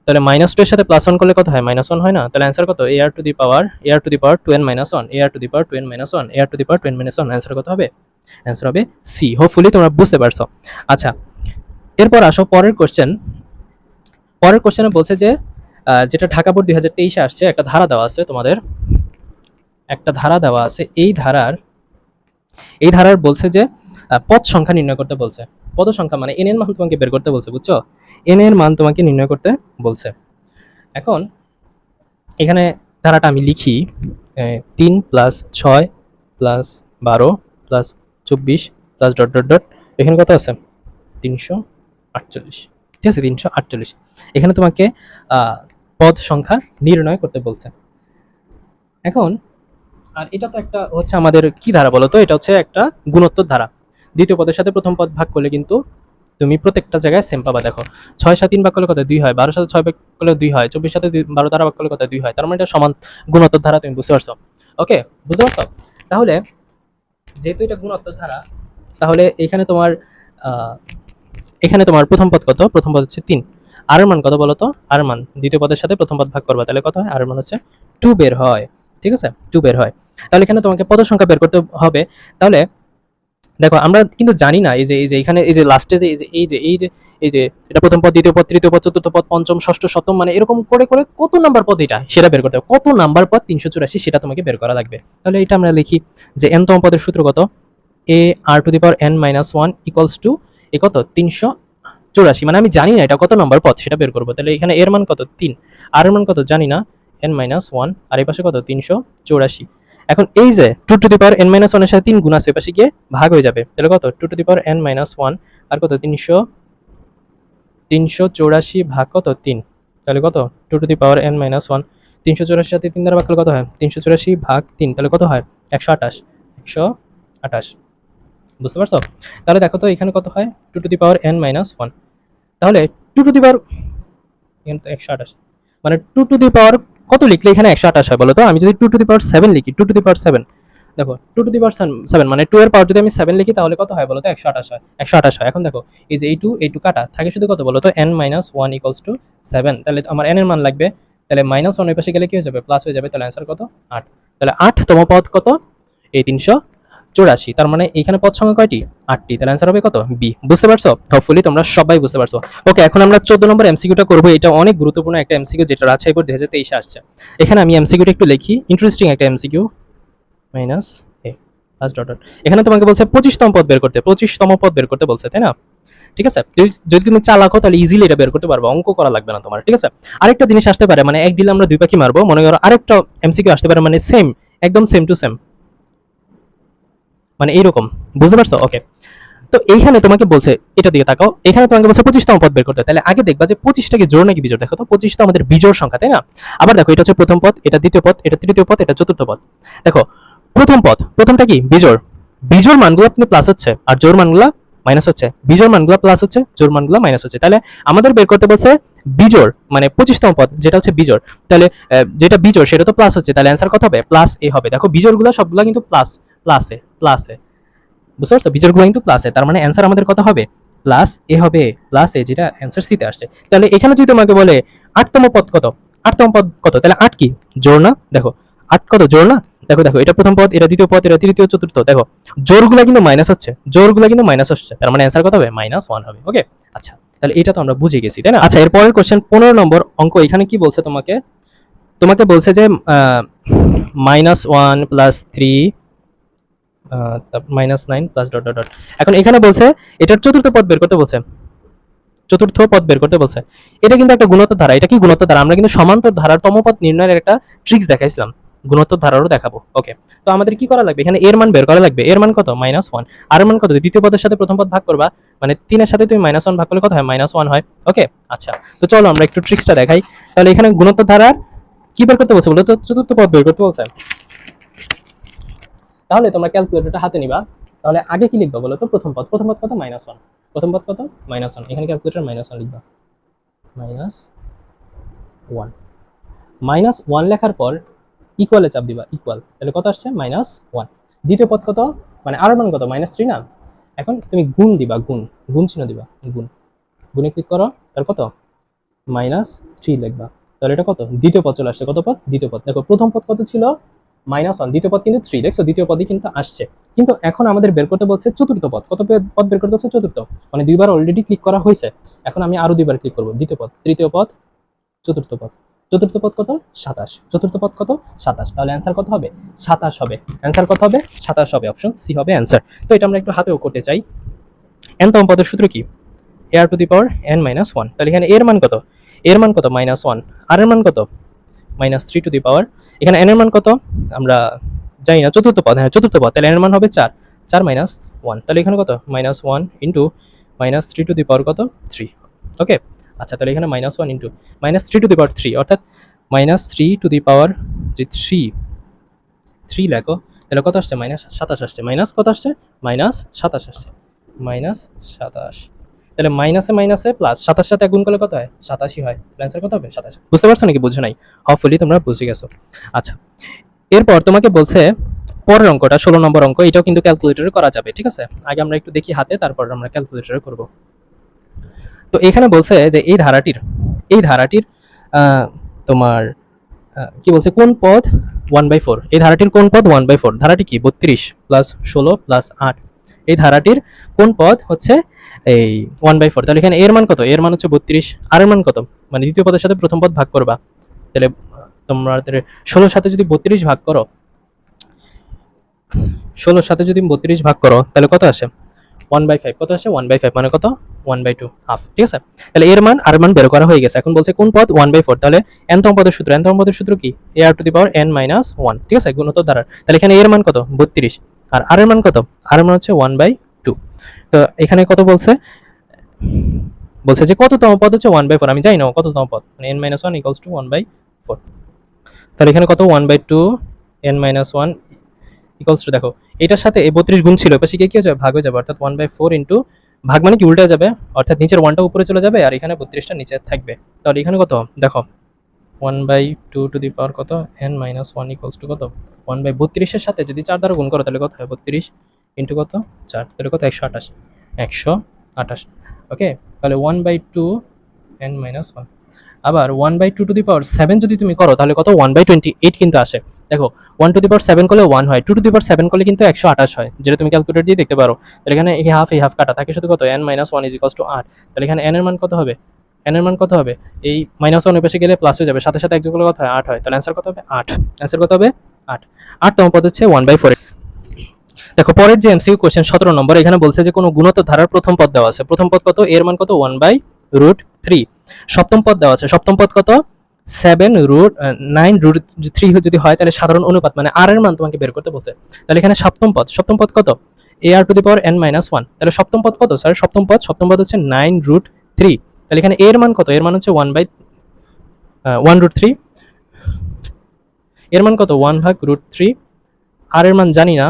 তাহলে -2 এর সাথে +1 করলে কত হয়? -1 হয় না? তাহলে অ্যান্সার কত? ar⁻2n - 1, ar⁻2n - 1, ar⁻2n - 1। অ্যান্সার কত হবে? অ্যান্সার হবে সি। হোপফুলি তোমরা বুঝতে পারছো। আচ্ছা, এরপর আসো পরের কোশ্চেন। পরের কোশ্চেনে বলছে যে যেটা ঢাকা বোর্ড 2023-এ আসছে, একটা ধারা দেওয়া আছে তোমাদের, একটা ধারা দেওয়া আছে। এই ধারার বলছে যে পদ সংখ্যা নির্ণয় করতে বলছে। পদ সংখ্যা মানে n এর মান তোমাকে বের করতে বলছে, বুঝছো? n এর মান তোমাকে নির্ণয় করতে বলছে। এখন এখানে ধারাটা আমি লিখি 3 plus 6 plus 12 plus 24 plus dot dot dot, এখানে কত আছে 348, ঠিক আছে 348। এখানে তোমাকে পদ সংখ্যা নির্ণয় করতে বলছে। এখন আর এটা তো একটা হচ্ছে আমাদের কি ধারা বলো তো, এটা হচ্ছে একটা গুণোত্তর ধারা। দ্বিতীয় পদের সাথে প্রথম পদ ভাগ করলে কিন্তু তুমি প্রত্যেকটা জায়গায় সেম পাবা। দেখো 6 সাথে 3 ভাগ করলে কত 2 হয়, 12 সাথে 6 ভাগ করলে 2 হয়, 24 সাথে 12 দ্বারা ভাগ করলে কত 2 হয়। তার মানে এটা সমান গুণোত্তর ধারা, তুমি বুঝতে পারছো? ওকে, বুঝতে পারছো? তাহলে যেহেতু এটা গুণোত্তর ধারা, তাহলে এখানে তোমার প্রথম পদ কত? প্রথম পদ হচ্ছে 3। আর এর মান কত বলো তো? আর এর মান দ্বিতীয় পদের সাথে প্রথম পদ ভাগ করবা, তাহলে কত হয়? আর এর মান হচ্ছে 2 বের হয়। ঠিক আছে, 2 বের হয়। তাহলে এখানে তোমাকে পদ সংখ্যা বের করতে হবে। তাহলে দেখো আমরা কিন্তু জানি না এই যে এখানে এই যে লাস্টে যে এই যে এটা প্রথম পদ, দ্বিতীয় পদ, তৃতীয় পদ, চতুর্থ পদ, পঞ্চম, ষষ্ঠ, সপ্তম, মানে এরকম করে করে কত নাম্বার পদ এটা সেটা বের করতে হবে। কত নাম্বার পদ 384 সেটা তোমাকে বের করা লাগবে। তাহলে এটা আমরা লিখি যে n তম পদের সূত্র কত? a r to the power n minus 1 equals to a কত 384, মানে আমি জানি না এটা কত নম্বর পদ সেটা বের করবো। তাহলে এখানে এর মান কত 3, আর এর মান কত জানি না n মাইনাস 1, আর এই পাশে কত 384। এখন এই যে 2 two the power n minus 1 এর সাথে 3 গুণ আছে, এই পাশে গিয়ে ভাগ হয়ে যাবে। তাহলে কত 2 two the power n minus 1 আর কত 384 ভাগ কত 3, তাহলে কত 2 two the power n minus 1, 384 সাথে 3 দ্বারা ভাগ করলে কত হয় 384 ভাগ 3, তাহলে কত হয় 128, 128। বুঝতে পারছো? তাহলে দেখো তো এখানে কত হয় 2 two the power n minus 1, তাহলে 2 টু দি পাওয়ার এখানে তো 128, মানে 2 টু দি পাওয়ার কত লিখলে এখানে 128 হয় বলো তো? আমি যদি 2 টু দি পাওয়ার 7 লিখি, 2 টু দি পাওয়ার 7, দেখো 2 টু দি পাওয়ার 7 মানে 2 এর পাওয়ার যদি আমি 7 লিখি তাহলে কত হয় বলো তো? 128 হয়, 128 হয়। এখন দেখো এই যে এই টু কাটা থাকে শুধু কত বলো তো n মাইনাস 1 ইকুয়ালস টু 7, তাহলে আমার n এর মান লাগবে, তাহলে মাইনাস 1 এর পাশে গেলে কি হয়ে যাবে প্লাস হয়ে যাবে, তাহলে অ্যান্সার কত 8। তাহলে 8 তম পদ কত? এই 384, তার মানে এখানে পদ সংখ্যা কয়টি? 8টি, তাহলে অ্যান্সার হবে কত বি। বুঝতে পারছো? হোপফুলি তোমরা সবাই বুঝতে পারছো। ওকে, এখন আমরা 14 নম্বর এমসিকিউটা করব। এটা অনেক গুরুত্বপূর্ণ একটা এমসিকিউ, যেটা রাজশাহী বোর্ড 2023 আসছে। এখানে আমি এমসিকিউটা একটু লিখি, ইন্টারেস্টিং একটা এমসিকিউ। মাইনাস এ প্লাস ডট ডট, এখানে তোমাকে বলছে 25তম পদ বের করতে, 25তম পদ বের করতে বলছে, তাই না? ঠিক আছে, যদি তুমি চালাক হো তাহলে ইজিলি এটা বের করতে পারবে, অঙ্ক করা লাগবে না তোমার। ঠিক আছে, আরেকটা জিনিস আসতে পারে, মানে এক দিলে আমরা দুই পাখি মারবো, মনে করো আরেকটা এমসিকিউ আসতে পারে, মানে সেম, একদম সেম টু সেম, মানে এইরকম। বুঝতে পারছো? ওকে, তো এইখানে তোমাকে বলছে, এটা দিয়ে তাকাও, এখানে তোমাকে বলছে 25তম পদ বের করতে। তাহলে আগে দেখবা যে 25টা কি জোড় নাকি বিজোড়। দেখো তো 25 তো আমাদের বিজোড় সংখ্যা, তাই না? আবার দেখো এটা হচ্ছে প্রথম পদ, এটা দ্বিতীয় পদ, এটা তৃতীয় পদ, এটা চতুর্থ পদ। দেখো প্রথম পদ, প্রথমটা কি বিজোড়, বিজোড় মানগুলো আপনি প্লাস হচ্ছে আর জোড় মানগুলো মাইনাস হচ্ছে, বিজোড় মানগুলো প্লাস হচ্ছে, জোড় মানগুলো মাইনাস হচ্ছে। তাহলে আমাদের বের করতে বলছে বিজোড়, মানে 25তম পদ যেটা হচ্ছে বিজোড়, তাহলে যেটা বিজোড় সেটা তো প্লাস হচ্ছে, তাহলে অ্যান্সার কত হবে প্লাস এ হবে। দেখো বিজোড়গুলো সবগুলো কিন্তু প্লাস, প্লাসে, বুঝতে পারছো? বিজোড়গুলো কিন্তু প্লাসে, তার মানে অ্যান্সার আমাদের কত হবে প্লাস এ হবে, প্লাস এ, যেটা অ্যান্সার সিতে আসছে। তাহলে এখানে যদি তোমাকে বলে 8তম পদ কত, 8তম পদ কত, তাহলে 8 কি জোড় না? দেখো 8 কত জোড় না? দেখো দেখো এটা প্রথম পদ, এটা দ্বিতীয় পদ, এটা তৃতীয়, চতুর্থ, দেখো জোড়গুলা কিন্তু মাইনাস হচ্ছে, জোড়গুলা কিন্তু মাইনাস হচ্ছে, তার মানে অ্যান্সার কত হবে -1 হবে। ওকে, আচ্ছা, তাহলে এটা তো আমরা বুঝে গেছি, তাই না? আচ্ছা, এর পরের কোশ্চেন 15 নম্বর অঙ্ক। এখানে কি বলছে তোমাকে? তোমাকে বলছে যে -1 plus 3 -9 plus dot dot dot. এখন এখানে বলছে এটার চতুর্থ পদ বের করতে বলছে, চতুর্থ পদ বের করতে বলছে। এটা কিন্তু একটা গুণোত্তর ধারা। এটা কি গুণোত্তর ধারা? আমরা কিন্তু সমান্তর ধারার তম পদ নির্ণয়ের একটা ট্রিক্স দেখাইছিলাম, গুণোত্তর ধারারও দেখাবো। ওকে, তো আমাদের কি করা লাগবে? এখানে এর মান বের করা লাগবে। এর মান কত? -1। আর এর মান কত? দ্বিতীয় পদের সাথে প্রথম পদ ভাগ করবা, মানে 3 এর সাথে তুমি -1 ভাগ করলে কত হয়? -1 হয়। ওকে, আচ্ছা, তো চলো আমরা একটু ট্রিক্সটা দেখাই। তাহলে এখানে গুণোত্তর ধারার কি বের করতে বলছে বলো তো? চতুর্থ পদ বের করতে বলছে। তাহলে তোমরা ক্যালকুলেটরটা হাতে নিবা। তাহলে আগে কি লিখবা বলো তো? প্রথম পদ, প্রথম পদ কত? -1। প্রথম পদ কত? -1। এখানে ক্যালকুলেটর -1 লিখবা, -1। -1 লেখার পর ইকুয়ালে চাপ দিবা, ইকুয়াল, তাহলে কত আসছে? -1। দ্বিতীয় পদ কত? মানে আর মান কত? -3 না? এখন তুমি গুণ দিবা, গুণ, গুণ চিহ্ন দিবা, গুণ, গুণে ক্লিক করো, তার কত? -3 লিখবা। তাহলে এটা কত? দ্বিতীয় পদ চলে আসছে। কত পদ? দ্বিতীয় পদ। দেখো প্রথম পদ কত ছিল? -1, দ্বিতীয় পদ কিন্তু 3, দেখছো দ্বিতীয় পদই কিন্তু আসছে। কিন্তু এখন আমাদের বের করতে বলছে চতুর্থ পদ। কত পদ বের করতে হচ্ছে? চতুর্থ, মানে দুইবার অলরেডি ক্লিক করা হয়েছে। এখন আমি আরো দুইবার ক্লিক করব। দ্বিতীয় পদ, তৃতীয় পদ, চতুর্থ পদ। চতুর্থ পদ কত? 27। চতুর্থ পদ কত? 27। তাহলে অ্যান্সার কত হবে? 27 হবে। অ্যান্সার কত হবে? 27 হবে। অপশন সি হবে অ্যান্সার। তো এটা আমরা একটু হাতেও করতে চাই। n তম পদের সূত্র কি? a r to the power n minus 1। তাহলে এখানে এর মান কত? এর মান কত? -1। আর এর মান কত? মাইনাস 3 টু দি পাওয়ার, এখানে n এর মান কত আমরা জানি না, চতুর্থ পদ, হ্যাঁ চতুর্থ পদ, তাহলে n এর মান হবে 4, 4 মাইনাস 1, তাহলে এখানে কত minus 1 into minus 3 to the power কত 3। ওকে, আচ্ছা তাহলে এখানে minus 1 into minus 3 to the power 3, অর্থাৎ মাইনাস 3 টু দি পাওয়ার যে 3 লেখো, তাহলে কত আসছে মাইনাস 27 আসছে, মাইনাস কত আসছে মাইনাস 27 আসছে, মাইনাস 27। তাহলে মাইনাসে মাইনাসে প্লাস 27 সাথে গুণ করলে কত হয় 87 হয়, অ্যান্সার কত হবে 27। বুঝতে পারছো নাকি বুঝছো নাই? হপফুলি তোমরা বুঝে গেছো। আচ্ছা, এরপর তোমাকে বলছে পরের অঙ্কটা 16 নম্বর অঙ্ক, এটাও কিন্তু ক্যালকুলেটরে করা যাবে, ঠিক আছে? আগে আমরা একটু দেখি হাতে, তারপর আমরা ক্যালকুলেটরে করব। তো এখানে বলছে যে এই ধারাটির তোমার কি বলছে কোন পদ 1/4, এই ধারাটির কোন পদ 1/4, ধারাটি কি 32 প্লাস 16 প্লাস 8, এই ধারাটির কোন পদ হচ্ছে এই 1/4, তাহলে এখানে এর মান কত, এর মান হচ্ছে 32, আর এর মান কত মানে দ্বিতীয় পদের সাথে প্রথম পদ ভাগ করবা, তাহলে তোমাদের 16 সাথে যদি 32 ভাগ করো, 16 সাথে যদি 32 ভাগ করো তাহলে কত আসে 1/5, কত আসে 1/5 মানে কত 1/2 হাফ, ঠিক আছে? তাহলে এর মান আর মান বের করা হয়ে গেছে, এখন বলছে কোন পদ 1/4, তাহলে nতম পদের সূত্র কি a r to the power n minus 1, ঠিক আছে, গুণোত্তর দ্বারা, তাহলে এখানে এর মান কত 32, আর এর মান কত, আর এর মান হচ্ছে 1/2। তো এখানে কত বলছে, বলছে যে কততম পদ হচ্ছে 1/4, আমি জানি না কততম পদ, মানে n মাইনাস 1 ইকুয়ালস টু 1/4, তাহলে এখানে কত 1/2 n মাইনাস 1 ইকুয়ালস টু, দেখো এটার সাথে এই 32 গুণ ছিল, পাশে কি হয়ে যাবে ভাগ হয়ে যাবে, অর্থাৎ 1/4 ইন্টু ভাগ মানে কি উল্টে যাবে, অর্থাৎ নিচের 1টা উপরে চলে যাবে আর এখানে 32টা নিচে থাকবে, তাহলে এখানে কত দেখো 1/2 টু দি পাওয়ার কত n মাইনাস 1 ইকুয়ালস টু কত 1/32 এর সাথে যদি 4 দ্বারা গুণ করো তাহলে কত হয় 32 ইন্টু কত 4, তাহলে কত 128। ওকে, তাহলে 1/2 n মাইনাস 1, আবার 1/2 টু দি পাওয়ার 7 যদি তুমি করো তাহলে কত 1/28 কিন্তু আসে, দেখো 1 টু দি পাওয়ার 7 করলে 1 হয়, 2 টু দি পাওয়ার 7 করলে কিন্তু 128 হয়, যেটা তুমি ক্যালকুলেটর দিয়ে দেখতে পারো। তাহলে এখানে এই হাফ কাটা থাকে শুধু কত n minus 1 is equals to 8, তাহলে এখানে n এর মান কত হবে, n এর মান কত হবে, এই মাইনাস 1 এর পাশে গেলে প্লাস হয়ে যাবে, সাথে সাথে এক যোগ করলে কত হয় 8 হয়, তাহলে অ্যান্সার কত হবে 8, অ্যান্সার কত হবে 8, 8তম পদ হচ্ছে 1/4। দেখো পরের যে এমসিকিউ কোশ্চেন 17 নম্বর, এখানে বলছে যে কোনো গুণোত্তর ধারার প্রথম পদ দেওয়া আছে, প্রথম পদ কত, এর মান কত 1/√3, সপ্তম পদ দেওয়া আছে, সপ্তম পদ কত 7√9√3 যদি হয় তাহলে সাধারণ অনুপাত মানে আর এর মান তোমাকে বের করতে বলছে, তাহলে এখানে সপ্তম পদ কত ar two the power n minus 1, তাহলে সপ্তম পদ কত স্যার, সপ্তম পদ হচ্ছে 9√3, তাহলে এখানে এর মান কত, এর মান হচ্ছে 1/1√3, এর মান কত 1/√3, আর এর মান জানি না,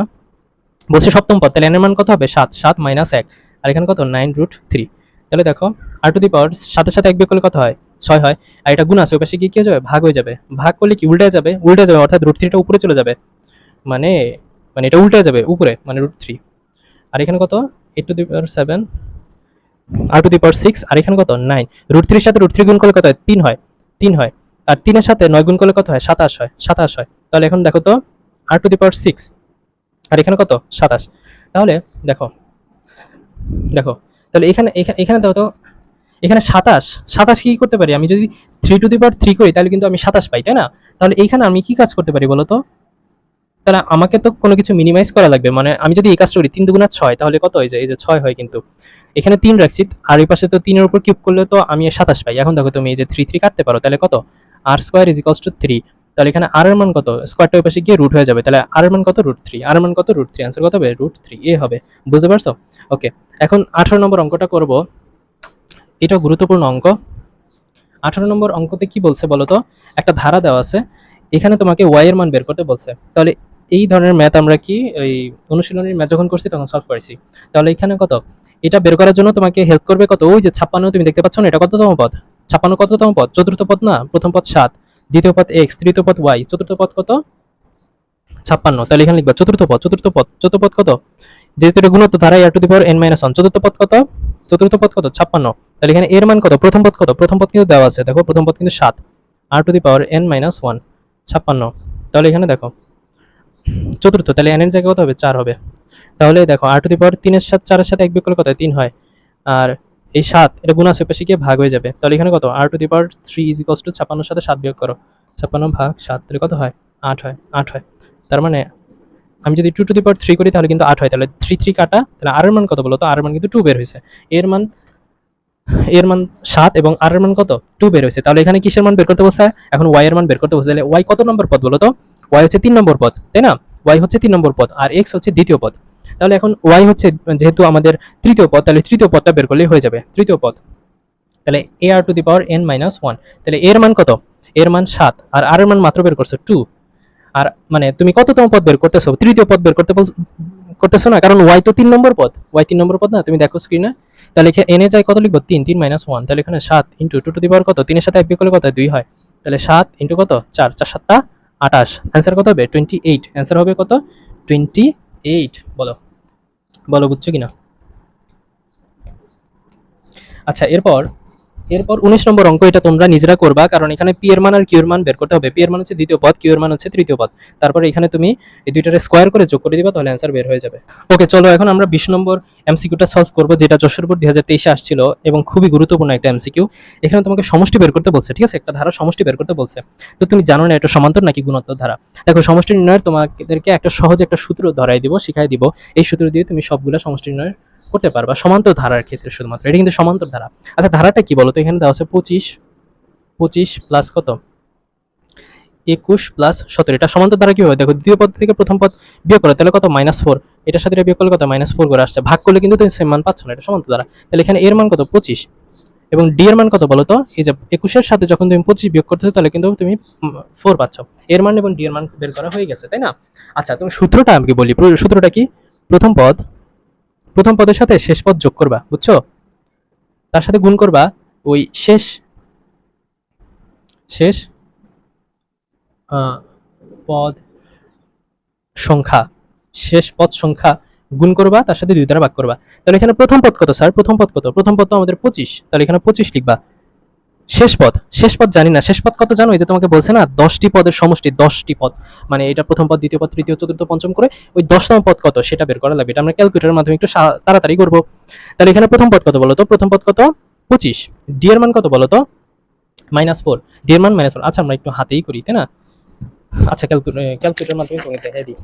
বলছে সপ্তম পদ, তাহলে n এর মান কত হবে 7 মাইনাস 1, আর এখানে কত 9√3, তাহলে দেখো আর টু দি পাওয়ার সাথে সাথে এক বিয়োগ করলে কত হয় 6 হয়, আর এটা গুণ আছে ওই পাশে কি হয়ে যাবে ভাগ হয়ে যাবে, ভাগ করলে কি উল্টে যাবে অর্থাৎ √3টা উপরে চলে যাবে, মানে মানে এটা উল্টে যাবে উপরে মানে √3, আর এখানে কত 8 two the power 7 R to the পাওয়ার 6, আর এখানে কত 9, √3 এর সাথে √3 গুণ করলে কত হয় 3 হয়, আর 3 এর সাথে 9 গুণ করলে কত হয় 27 হয়, তাহলে এখন দেখো তো আর টু দি পাওয়ার 6 আর এখানে কত 27, তাহলে দেখো দেখো তাহলে এখানে এখানে দেখো তো এখানে 27 কি করতে পারি, আমি যদি 3 টু দি পাওয়ার 3 করি তাহলে কিন্তু আমি 27 পাই, তাই না? তাহলে এইখানে আমি কি কাজ করতে পারি বলো তো, তাহলে আমাকে তো কোনো কিছু মিনিমাইজ করা লাগবে, মানে আমি যদি এই কাজটা করি 3 দুগুণা 6, তাহলে কত হয়ে যায়, এই যে 6 হয়, কিন্তু এখানে 3 রাখছি আর এই পাশে তো 3 এর উপর কিউব করলে তো আমি 27 পাই, এখন দেখো তুমি এই যে 3 কাটতে পারো, তাহলে কত r square is equals to 3, তাহলে এখানে r এর মান কত, স্কয়ারটা ওই পাশে গিয়ে রুট হয়ে যাবে, তাহলে r এর মান কত √3, r এর মান কত √3, आंसर কত হবে √3, এ হবে। বুঝতে পারছো? ওকে, এখন 18 নম্বর অঙ্কটা করব, এটা গুরুত্বপূর্ণ অঙ্ক। 18 নম্বর অঙ্কতে কি বলছে বলো তো, একটা ধারা দেওয়া আছে, এখানে তোমাকে y এর মান বের করতে বলছে, তাহলে এই ধরনের ম্যাথ আমরা কি ওই অনুশীলনের ম্যাথ যখন করছি তখন সলভ করেছি, তাহলে এখানে কত এটা বের করার জন্য তোমাকে হেল্প করবে কত, ওই যে 56 তুমি দেখতে পাচ্ছ না, এটা কততম পদ 56, কততম পদ চতুর্থ পদ না, প্রথম পদ 7, দ্বিতীয় পদ x, তৃতীয় পদ y, চতুর্থ পদ কত 56, তাহলে এখানে লিখবা চতুর্থ পদ কত, যেহেতু এটা গুণোত্তর ধারা r to the power n minus 1, চতুর্থ পদ কত 56, তাহলে এখানে এর মান কত, প্রথম পদ কত, প্রথম পদ কিন্তু দেওয়া আছে, দেখো প্রথম পদ কিন্তু 7, r to the power n minus 1 56, তাহলে এখানে দেখো চতুর্থ, তাহলে n এর জায়গায় কত হবে 4 হবে, তাহলে দেখো r টু দি পাওয়ার 3 এর সাথে 4 এর সাথে এক বিয়োগ করলে কত হয় 3 হয়, আর এই 7 এটা গুণ আছে পাশে গিয়ে ভাগ হয়ে যাবে, তাহলে এখানে কত r to the power 3 is equals to 56 সাথে 7 বিয়োগ করো, 56 ভাগ 7, তাহলে কত হয় 8 হয়, তার মানে আমি যদি 2 টু দি পাওয়ার 3 করি তাহলে কিন্তু 8 হয়, তাহলে 3 কাটা, তাহলে r এর মান কত বলো তো, r এর মান কিন্তু 2 বের হয়েছে, এর মান এর মান 7 এবং আর এর মান কত 2 বের হয়েছে। তাহলে এখানে কিসের মান বের করতে বলছে? এখন ওয়াই এর মান বের করতে বলছে। তাহলে ওয়াই কত নম্বর পদ বলো তো? ওয়াই হচ্ছে 3 নম্বর পদ, তাই না? ওয়াই হচ্ছে 3 নম্বর পদ আর এক্স হচ্ছে দ্বিতীয় পদ। তাহলে এখন ওয়াই হচ্ছে যেহেতু আমাদের তৃতীয় পদ, তাহলে তৃতীয় পদটা বের করলেই হয়ে যাবে। তৃতীয় পদ, তাহলে a r to the power n minus 1। তাহলে এর মান কত? এর মান 7 আর এর মান মাত্র বের করছো 2। আর মানে তুমি কততম পদ বের করতেছো? তৃতীয় পদ বের করতেছো না, কারণ ওয়াই তো 3 নম্বর পদ। ওয়াই 3 নম্বর পদ না, তুমি দেখো স্ক্রিনে। তাহলে এনে যায় কত লিখবো? 3, 3 মাইনাস 1। তাহলে এখানে 7 ইনটু 2 টু দি পাওয়ার কত? 3 এর সাথে 1 বিয়োগ করলে কত? 2 হয়। তাহলে 7 ইনটু কত? 4, 4 7টা 28। অ্যান্সার কত হবে? 28। অ্যান্সার হবে কত? 28। বলো বলো, বুঝছো কিনা? আচ্ছা, এরপর এরপর 19 নম্বর অঙ্ক, এটা তোমরা নিজেরা করবা, কারণ এখানে পি এর মান আর কিউ এর মান বের করতে হবে। পি এর মান হচ্ছে দ্বিতীয় পদ, কিউ এর মান হচ্ছে তৃতীয় পদ। তারপরে এখানে তুমি এই দুইটারে স্কোয়ার করে যোগ করে দিবা, তাহলে অ্যান্সার বের হয়ে যাবে। ওকে, চলো এখন আমরা 20 নম্বর এমসিকিউটা সলভ করব, যেটা যশোর বোর্ড 2023 আসছিল এবং খুবই গুরুত্বপূর্ণ একটা এমসিকিউ। এখানে তোমাকে সমষ্টি বের করতে বলছে, ঠিক আছে? একটা ধারা সমষ্টি বের করতে বলছে। তো তুমি জানো না এটা সমান্তর নাকি গুণোত্তর ধারা। দেখো, সমষ্টি নির্ণয়ের তোমাদেরকে একটা সহজে একটা সূত্র ধরাই দিব, শিখাই দিব। এই সূত্র দিয়ে তুমি সবগুলা সমষ্টি নির্ণয় করতে পারবা সমান্তর ধারার ক্ষেত্রে শুধুমাত্র। এটা কিন্তু সমান্তর ধারা। আচ্ছা, ধারাটা কি বলতো? এখানে দেওয়া আছে 25 প্লাস কত 21 প্লাস 17। এটা সমান্তর ধারা কি হবে? দেখো, দ্বিতীয় পদ থেকে প্রথম পদ বিয়োগ করো, তাহলে কত? -4। এটার সাথে এটা বিয়োগ করলে কত? -4 করে আসছে। ভাগ করলে কিন্তু তুমি সেম মান পাচ্ছ না, এটা সমান্তর ধারা। তাহলে এখানে এর মান কত? 25। এবং ডি এর মান কত বলো তো? এই যে 21 এর সাথে যখন তুমি 25 বিয়োগ করতেছো, তাহলে কিন্তু তুমি 4 পাচ্ছ। এর মান এবং ডি এর মান বের করা হয়ে গেছে, তাই না? আচ্ছা, তুমি সূত্রটা আমি বলি। সূত্রটা কি? প্রথম পদের সাথে শেষ পদ যোগ করবা, বুঝছো? তার সাথে গুণ করবা ওই শেষ শেষ পদ সংখ্যা, শেষ পদ সংখ্যা গুণ করবা, তার সাথে 2 দ্বারা ভাগ করবা। তাহলে এখানে প্রথম পদ কত স্যার? প্রথম পদ কত? প্রথম পদ তো আমাদের 25, তাহলে এখানে 25 লিখবা। শেষ পদ জানি না। শেষ পদ কত জানো? এই যে তোমাকে বলছে না 10টি পদের সমষ্টি, 10টি পদ, মানে এটা প্রথম পদ, দ্বিতীয় পদ, তৃতীয়, চতুর্থ, পঞ্চম করে ওই 10তম পদ কত সেটা বের করা লাগবে। এটা আমরা ক্যালকুলেটরের মাধ্যমে একটু তাড়াতাড়ি করব। তাহলে এখানে প্রথম পদ কত বলো তো? প্রথম পদ কত? 25। ডি এর মান কত বলো তো? -4। ডি এর মান -4। আচ্ছা, আমরা একটু হাতেই করি, তাই না? আচ্ছা, ক্যালকুলেটরের মাধ্যমে তোমাকে দেখাই দিই।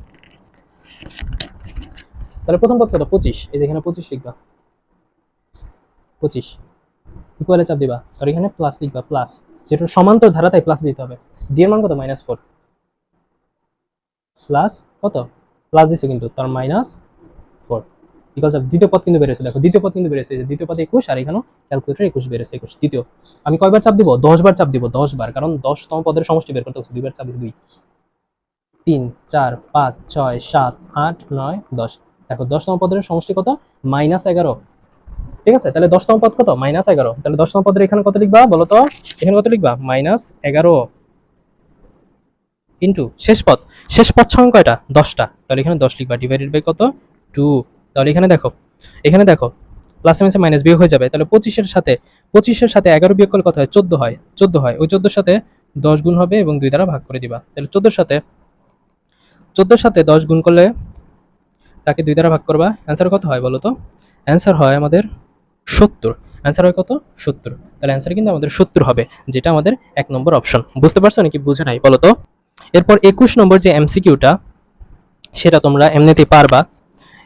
তাহলে প্রথম পদ কত? 25। এই যে এখানে 25 লিখবা, 25 ইকুয়ালে চাপ দিবা, আর এখানে প্লাস লিখবা, প্লাস, যেটা সমান্তর ধারা তাই প্লাস দিতে হবে। ডি এর মান কত? -4 প্লাস কত? প্লাস দিছো কিন্তু, তার -4 ইকুয়াল চাপ। দ্বিতীয় পদ কিন্তু বেড়েছে, দেখো দ্বিতীয় পদ কিন্তু বেড়েছে। দ্বিতীয় পদ 21 আর এখানেও ক্যালকুলেটর 21 বেড়েছে, 21 দ্বিতীয়। আমি কয়বার চাপ দিব? 10 বার চাপ দিব, 10 বার, কারণ 10তম পদের সমষ্টি বের করতে হচ্ছে। 2 বার চাপ দিই, 2, 3, 4, 5, 6, 7, 8, 9, 10। দেখো 10তম পদের সমষ্টি কত? -11। ঠিক আছে, তাহলে 10তম পদ কত? -11। তাহলে 10তম পদের এখানে কত লিখবা বলো তো? এখানে কত লিখবা? -11 ইন্টু শেষ পদ সংখ্যা কয়টা? 10টা। তাহলে এখানে 10 লিখবা, ডিভাইডেড বাই কত? 2। তাহলে এখানে দেখো প্লাস মাইনাসে মাইনাস বিয়োগ হয়ে যাবে। তাহলে 25-এর সাথে 11 বিয়োগ করলে কত হয়? 14 হয়। 14 হয়। ওই 14-এর সাথে 10 গুণ হবে এবং 2 দ্বারা ভাগ করে দিবা। তাহলে 14-এর সাথে 10 গুণ করলে তাকে 2 দ্বারা ভাগ করবা। অ্যান্সার কত হয় বলো তো? অ্যান্সার হয় আমাদের 70। অ্যান্সার হয় কত? 70। তাহলে অ্যান্সার কিন্তু আমাদের 70 হবে, যেটা আমাদের 1 নম্বর অপশন। বুঝতে পারছো নাকি বুঝে নাই বলো তো? এরপর 21 নম্বর যে এমসিকিউটা, সেটা তোমরা এমনিতেই পারবা।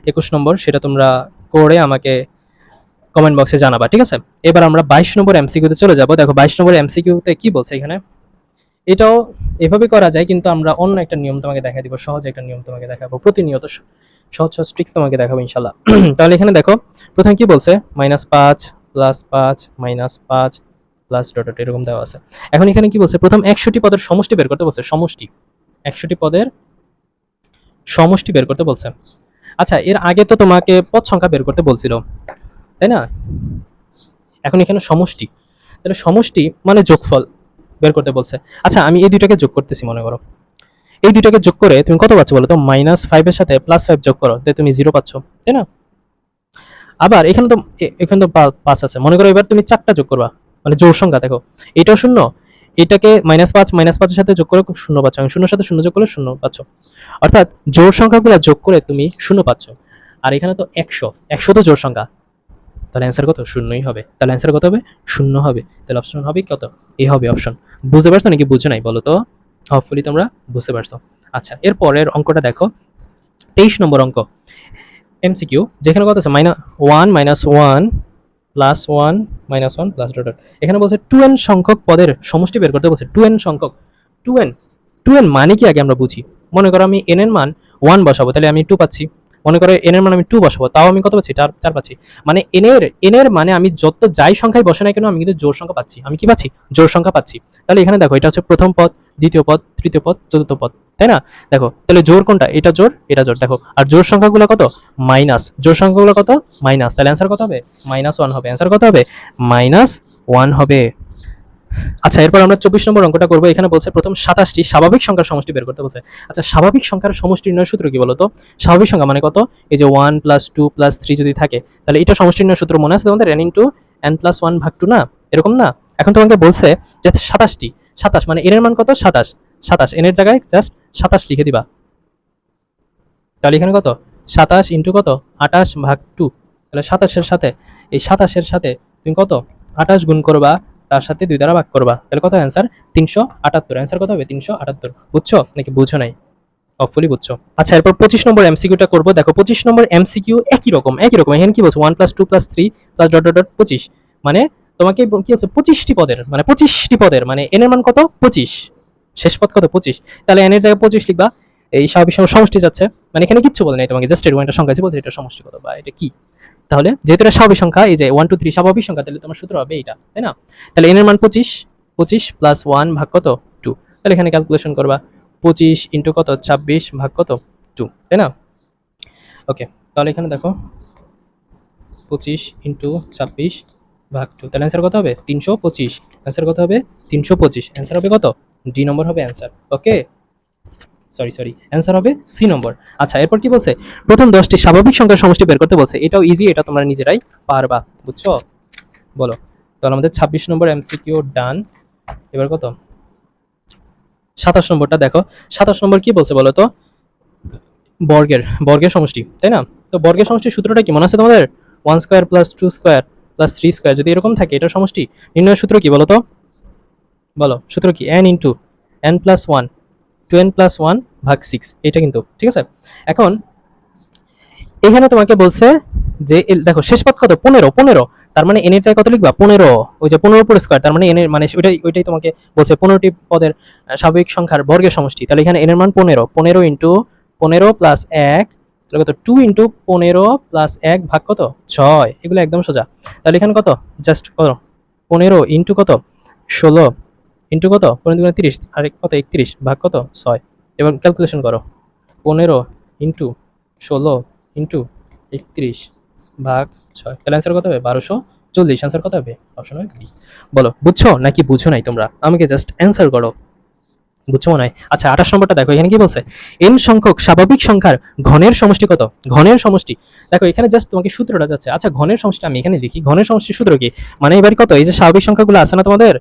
21 নম্বর সেটা তোমরা করে আমাকে কমেন্ট বক্সে জানাবা, ঠিক আছে? এবার আমরা 22 নম্বর এমসিকিউতে চলে যাব। দেখো 22 নম্বর এমসিকিউতে কি বলছে এখানে। এটাও এভাবে করা যায়, কিন্তু আমরা অন্য একটা নিয়ম তোমাকে দেখাই দিব। সহজ একটা নিয়ম তোমাকে দেখাবো, প্রতিনিয়ত সহজ ট্রিক্স তোমাকে দেখাবো ইনশাল্লাহ। তাহলে এখানে দেখো প্রথমে কি বলছে? -5 +5 -5 প্লাস ডট ডট এরকম দেওয়া আছে। এখন এখানে কি বলছে? প্রথম 100টি পদের সমষ্টি বের করতে বলছে। সমষ্টি 100টি পদের সমষ্টি বের করতে বলছে। আচ্ছা, এর আগে তো তোমাকে পদ সংখ্যা বের করতে বলছিল, তাই না? এখন এখানে সমষ্টি, তাহলে সমষ্টি মানে যোগফল বের করতে বলছে। আচ্ছা, আমি এই দুইটাকে যোগ করতেছি, মনে করো এই দুইটাকে যোগ করে তুমি কত পাচ্ছ বলো তো? -5 এর সাথে +5 যোগ করো, তুমি 0 পাচ্ছ, তাই না? আবার এখানে তো 5 আছে, মনে করো এবার তুমি 4টা যোগ করবা, মানে জোড় সংখ্যা। দেখো এটাও শূন্য, এটাকে -5 এর সাথে যোগ করে 0 পাচ্ছ, 0 সাথে 0 যোগ করলে 0 পাচ্ছ। অর্থাৎ জোড় সংখ্যাগুলো যোগ করে তুমি 0 পাচ্ছ। আর এখানে তো 100 তো জোড় সংখ্যা, তাহলে অ্যান্সার কত? 0ই হবে। তাহলে অ্যান্সার কত হবে? 0 হবে। তাহলে অপশন হবে কত? এ হবে অপশন। বুঝতে পারছো নাকি বুঝো নাই বলো তো? হোপফুলি তোমরা বুঝতে পারছো। আচ্ছা, এর পরের অঙ্কটা দেখো, 23 নম্বর অঙ্ক এমসিকিউ, যেখানে কত আছে? -1 -1 +1 -1 প্লাস ডট ডট। এখানে বলছে 2n সংখ্যক পদের সমষ্টি বের করতে বলছে। 2n সংখ্যক 2n 2n মানে কি আগে আমরা বুঝি। মনে করো আমি n এর মান 1 বসাবো, তাহলে আমি 2 পাচ্ছি। মনে করো n এর মান আমি 2 বসাবো, তাও আমি কত পাচ্ছি? 4 পাচ্ছি। মানে n এর মানে আমি যত যাই সংখ্যায় বসে না কেন আমি কিন্তু জোড় সংখ্যা পাচ্ছি। আমি কি পাচ্ছি? জোড় সংখ্যা পাচ্ছি। তাহলে এখানে দেখো এটা হচ্ছে প্রথম পদ, দ্বিতীয় পদ, তৃতীয় পদ, চতুর্থ পদ, তাই না? দেখো তাহলে জোড় কোনটা? এটা জোড়, এটা জোড়। দেখো আর জোড় সংখ্যাগুলো কত? মাইনাস। জোড় সংখ্যাগুলো কত? মাইনাস। তাহলে অ্যান্সার কত হবে? -1 হবে। অ্যান্সার কত হবে? -1 হবে। আচ্ছা, এরপর আমরা 24 নম্বর অঙ্কটা করব। এখানে বলছে প্রথম 27টি স্বাভাবিক সংখ্যার সমষ্টি বের করতে বলছে। আচ্ছা, স্বাভাবিক সংখ্যার সমষ্টি নির্ণয়ের সূত্র কি বলতো? স্বাভাবিক সংখ্যা মানে কত? এই যে 1 প্লাস 2 প্লাস 3 যদি থাকে, তাহলে এটা সমষ্টি নির্ণয়ের সূত্র মনে আছে তোমাদের? n ইনটু n প্লাস 1 ভাগ 2 না? এরকম না? এখন তোমাকে বলছে যে 27টি, 27 মানে n এর মান কত? 27, 27 n এর জায়গায় জাস্ট 27 লিখে দিবা। তাহলে এখানে কত? 27 ইনটু কত? 28 ভাগ 2। তাহলে 27 এর সাথে এই 27 এর সাথে তুমি কত? 28 গুণ করবা, তার সাথে 2 দ্বারা ভাগ করবা। তাহলে কত অ্যান্সার? 378। অ্যান্সার কত হবে? 378। বুঝছো নাকি বুঝো নাই? হপফুলি বুঝছো। আচ্ছা, এরপর 25 নম্বর এমসিকিউটা করব। দেখো 25 নম্বর এমসিকিউ একই রকম, একই রকম। এখানে কি বলছে? 1 plus 2 plus 3 plus dot dot dot 25 মানে তোমাকে কি হচ্ছে? 25টি পদের মানে 25টি পদের মানে n এর মান কত? 25। শেষ পদ কত? 25। তাহলে n এর জায়গায় 25 লিখবা। এই স্বাভাবিক সংখ্যার সমষ্টি যাচ্ছে, মানে এখানে কিচ্ছু বলে নাই তোমাকে, জাস্ট এরকম একটা সংখ্যা আছে, বলতে এটা সমষ্টি কত বা এটা কি। তাহলে যেহেতু এটা স্বাভাবিক সংখ্যা, এই যে 1 2 3 স্বাভাবিক সংখ্যা, তাহলে তোমার সূত্র হবে এইটা, তাই না? তাহলে n এর মান 25, 25 প্লাস 1 ভাগ কত? 2। তাহলে এখানে ক্যালকুলেশন করবা, 25 ইনটু কত? 26 ভাগ কত? 2, তাই না? ওকে, তাহলে এখানে দেখো 25 ইনটু 26 ভাগ 2, তাহলে অ্যান্সার কত হবে? 325। অ্যান্সার কত হবে? 325। অ্যান্সার হবে কত? ডি নম্বর হবে অ্যান্সার। ওকে, সরি, অ্যান্সার হবে সি নম্বর। আচ্ছা, এরপর কি বলছে? প্রথম 10টি স্বাভাবিক সংখ্যার সমষ্টি বের করতে বলছে। এটাও ইজি, এটা তোমরা নিজেরাই পারবা। বুঝছো? বলো। তাহলে আমাদের 26 নম্বর এমসিকিউ ডান। এবার কত? 27 নম্বরটা দেখো। 27 নম্বর কি বলছে বলো তো? বর্গের সমষ্টি, তাই না? তো বর্গের সমষ্টির সূত্রটা কি মনে আছে তোমাদের? 1 square plus 2 square plus 3 square যদি এরকম থাকে, এটার সমষ্টি নির্ণয়ের সূত্র কি বলো তো? বলো, সূত্র কি? n into n plus 1 2n plus 1 ভাগ 6। এটা কিন্তু ঠিক আছে। এখন এখানে তোমাকে বলছে যে দেখো শেষ পদ কত? 15, 15। তার মানে n এর জায়গায় কত লিখবা? 15। ওই যে 15 পুরো স্কয়ার, তার মানে n এর মানে ওইটাই তোমাকে বলছে 15টি পদের স্বাভাবিক সংখ্যার বর্গের সমষ্টি। তাহলে এখানে n এর মান 15, 15 ইনটু 15 প্লাস 1, তাহলে কত? 2 ইনটু 15 প্লাস 1 ভাগ কত? 6। এগুলো একদম সোজা। তাহলে এখানে কত? জাস্ট কত? 15 ইনটু কত? 16 ইনটু কত? 15 দুগুণে 30 আর কত? 31 ভাগ কত? 6। এবার ক্যালকুলেশন করো। 15 ইনটু 16 ইনটু 31 ভাগ 6, তাহলে অ্যান্সার কত হবে? 1240। অ্যান্সার কত হবে? অপশন হবে বি। বলো, বুঝছো নাকি বুঝো নাই তোমরা? আমাকে জাস্ট অ্যান্সার করো। বুঝছো মনে হয়? আচ্ছা, 28 নম্বরটা দেখো। এখানে কি বলছে? n সংখ্যক স্বাভাবিক সংখ্যার ঘনের সমষ্টি কত? ঘনের সমষ্টি। দেখো এখানে জাস্ট তোমাকে সূত্রটা যাচ্ছে। আচ্ছা, ঘনের সমষ্টি আমি এখানে লিখি। ঘনের সমষ্টির সূত্র কি? মানে এবার কত? এই যে স্বাভাবিক সংখ্যাগুলো আছে না তোমাদের,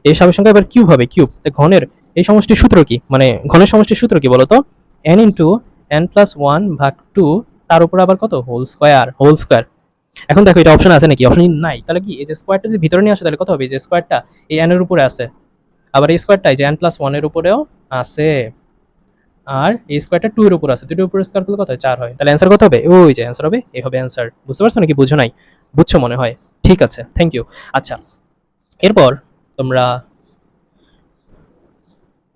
এই স্বাভাবিক সংখ্যা এবার কিউব হবে, কিউব। ঘনের এই সমষ্টির সূত্র কি? মানে ঘনের সমষ্টির সূত্র কি বলতো? n ইনটু n প্লাস 1 ভাগ 2, তার উপর আবার কত? Whole square, whole square. এখন দেখো এটা অপশন আছে নাকি? অপশন নাই। তাহলে কি এই যে স্কয়ারটা যে ভিতরে নিয়ে আসে, তাহলে কত হবে? এই যে স্কয়ারটা এই n এর উপরে আছে, আবার এই স্কয়ারটা এই যে n প্লাস 1 এর উপরেও আছে, আর এই স্কয়ারটা 2 এর উপর আছে। 2 এর উপরে স্কয়ার করলে কত হয়? 4 হয়। তাহলে অ্যান্সার কত হবে? ওই যে অ্যান্সার হবে, এই হবে অ্যান্সার। বুঝতে পারছো নাকি বুঝো নাই? বুঝছো মনে হয়। ঠিক আছে, থ্যাংক ইউ। আচ্ছা, এরপর তোমরা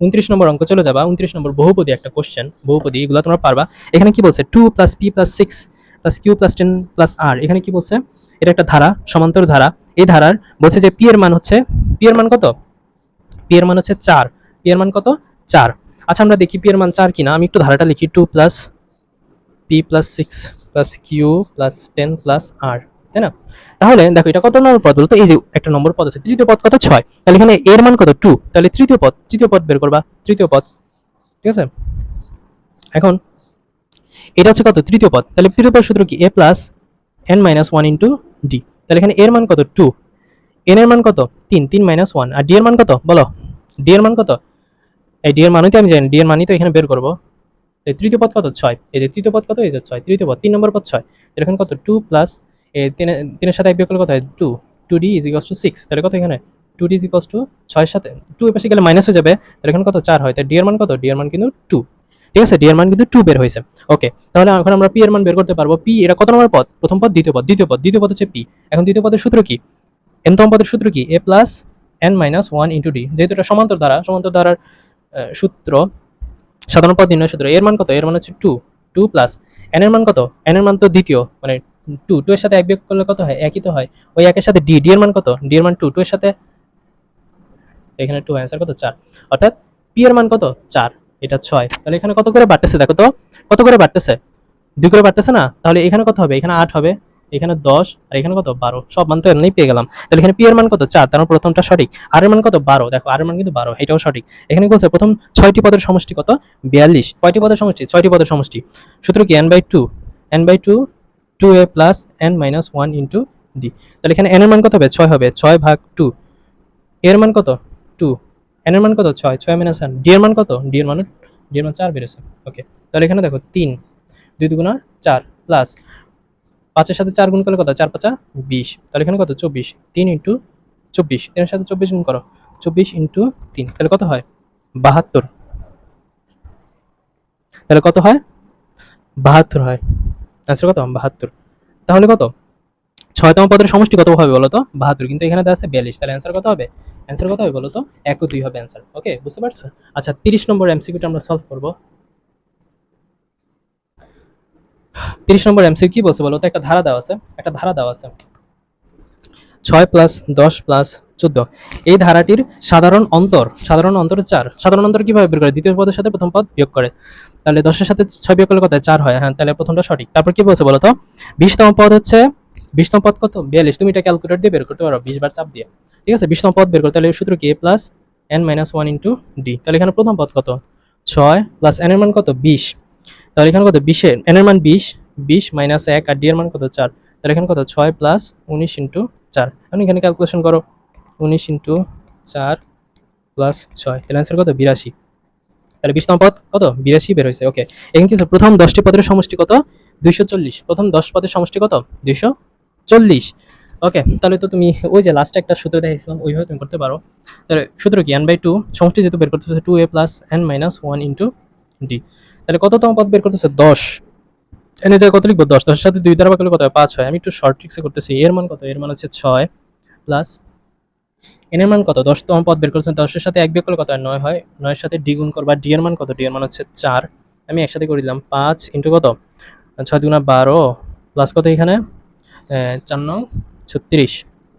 29 নম্বর অঙ্ক চলে যাবা। 29 নম্বর বহুপদী একটা কোশ্চেন, বহুপদী এগুলো তোমরা পারবা। এখানে কি বলছে? 2 plus p plus 6 plus q plus 10 plus r। এখানে কি বলছে? এটা একটা ধারা, সমান্তর ধারা। এই ধারার বলছে যে p এর মান হচ্ছে, p এর মান কত? p এর মান হচ্ছে 4। p এর মান কত? 4। আচ্ছা, আমরা দেখি p এর মান 4 কিনা। আমি একটু ধারাটা লিখি। 2 plus p plus 6 plus q plus 10 plus r, তাই না? তাহলে দেখো এটা কত নম্বর পদ বলতো? এই যে একটা নম্বর পদ আছে, তৃতীয় পদ কত? 6। তাহলে এখানে এর মান কত? 2। তাহলে তৃতীয় পদ বের করবা, তৃতীয় পদ। ঠিক আছে। এখন এটা হচ্ছে কত? তৃতীয় পদ। তাহলে তৃতীয় পদ সূত্র কি? a plus n minus 1 into d। তাহলে এখানে এর মান কত? 2। n এর মান কত? 3, 3 মাইনাস 1। আর d এর মান কত? বলো, d এর মান কত? এই d এর মানই তো আমি জানি, d এর মানই তো এখানে বের করব। এই তৃতীয় পদ কত? 6। এই যে তৃতীয় পদ কত? এই যে 6। তৃতীয় পদ 3 নম্বর পদ 6। তাহলে এখানে কত? 2 প্লাস 3 এর সাথে 1 বিয়োগ করলে কত হয়? 2। 2d is equals to 6। তাহলে কত এখানে? 2d ইজ ইকুয়ালস টু 6 এর সাথে 2 এর পাশে গেলে মাইনাস হয়ে যাবে। তাহলে এখানে কত? 4 হয়। তাই d এর মান কত? d এর মান কিন্তু 2। ঠিক আছে, d এর মান কিন্তু 2 বের হয়েছে। ওকে, তাহলে এখন আমরা p এর মান বের করতে পারবো। p এটা কত নম্বর পদ? প্রথম পদ, দ্বিতীয় পদ, দ্বিতীয় পদ হচ্ছে p। এখন দ্বিতীয় পদের সূত্র কি? তম পদের সূত্র কি? a plus n minus one into D. যেহেতু এটা সমান্তর ধারার সূত্র, সাধারণ পদ নির্ণয় সূত্র। এর মান কত? এর মান হচ্ছে 2 প্লাস n এর মান কত? n এর মান তো দ্বিতীয়, মানে 2 এর সাথে 1 বিয়োগ করলে কত হয়? একই তো হয়। ওই একের সাথে d এর মান কত? d এর মান 2 এর সাথে এখানে 2, অ্যান্সার কত? 4। অর্থাৎ p এর মান কত? 4, এটা 6। তাহলে এখানে কত করে বাড়তেছে দেখো তো, কত করে বাড়তেছে? 2 করে বাড়তেছে না? তাহলে এখানে কত হবে? এখানে 8 হবে, এখানে 10, আর এখানে কত? 12। সব মান তো এমনিই পেয়ে গেলাম। তাহলে এখানে p এর মান কত? 4, তার মানে প্রথমটা সঠিক। r এর মান কত? 12। দেখো r এর মান কিন্তু 12, এটাও সঠিক। এখানে কি বলছে? প্রথম 6টি পদের সমষ্টি কত? 42। কয়টি পদের সমষ্টি? 6টি পদের সমষ্টি। সূত্র কি? n/2, n/2 2a plus n minus 1 into d। তাহলে এখানে n এর মান কত হবে? 6 হবে, 6 ভাগ 2। এর মান কত? 2। n এর মান কত? 6, 6 মাইনাস 1। d এর মান কত? d এর মান 4 বেরোছে। ওকে, তাহলে এখানে দেখো 3, 2 দুগুণা 4 প্লাস 5 এর সাথে 4 গুণ করলে কত? 4 5 20। তাহলে এখানে কত? 24। 3 ইনটু 24, 3 এর সাথে 24 গুণ করো, 24 ইনটু 3, তাহলে কত হয়? 72। তাহলে কত হয়? 72 হয়। আনসার কত? 72। তাহলে কত? 6তম পদের সমষ্টি কত হবে বলো তো? 72, কিন্তু এখানে দেওয়া আছে 42। তাহলে অ্যান্সার কত হবে? অ্যান্সার কত হবে বলো তো? 1 ও 2 হবে অ্যান্সার। ওকে, বুঝতে পারছো? আচ্ছা, 30 নম্বর এমসিকিউটা আমরা সলভ করব। 30 নম্বর এমসিকিউ কি বলছে বলো তো? একটা ধারা দেওয়া আছে 6 প্লাস 10 প্লাস 14। এই ধারাটির সাধারণ অন্তর 4। সাধারণ অন্তর কিভাবে বের করে? দ্বিতীয় পদের সাথে প্রথম পদ বিয়োগ করে। তাহলে 10 এর সাথে 6 বিয়োগ করলে কত হয়? 4 হয়। হ্যাঁ, তাহলে প্রথমটা সঠিক। তারপর কি বলছে বলো তো? 20তম পদ হচ্ছে, 20তম পদ কত? 42। তুমি এটা ক্যালকুলেটর দিয়ে বের করতে পারো, 20 বার চাপ দিয়ে। ঠিক আছে, 20তম পদ বের করতে তাহলে সূত্র কি? a plus n minus 1 into d। তাহলে এখানে প্রথম পদ কত? 6 প্লাস n এর মান কত? 20। তাহলে এখানে কত? 20 এর n এর মান 20, 20 মাইনাস 1, আর d এর মান কত? 4। তাহলে এখানে কত? 6 প্লাস 19 ইনটু 4। এখন এখানে ক্যালকুলেশন করো, 19 ইনটু 4 প্লাস 6, তাহলে অ্যান্সার কত? 82। তাহলে 20তম পদ কত? 82 বের হয়েছে। ওকে, এখানে কি হচ্ছে? প্রথম 10টি পদের সমষ্টি কত? 240। প্রথম 10 পদের সমষ্টি কত? 240। ওকে, তাহলে তো তুমি ওই যে লাস্টে একটা সূত্র দেখাইছিলাম, ওইভাবে তুমি করতে পারো। তাহলে সূত্র কি? n/2 সমষ্টি যেহেতু বের করতে হচ্ছে 2a plus n minus 1 into d। তাহলে কততম পদ বের করতেছে? 10। এর জায়গায় কত লিখবো? 10। 10 এর সাথে 2 দ্বারা ভাগ করলে কত হয়? 5 হয়। আমি একটু শর্ট ট্রিক্সে করতেছি। এর মান কত? এর মান হচ্ছে 6 প্লাস n এর মান কত? 10তম পদ বের করেছেন, 10 এর সাথে 1 বিয়োগ করলে কত হয়? 9 হয়। 9 এর সাথে d গুণ করবা, d এর মান কত? d এর মান হচ্ছে 4। আমি একসাথে করে দিলাম, 5 ইনটু কত? 6 দুগুণা 12 প্লাস কত এখানে? 4 9 36।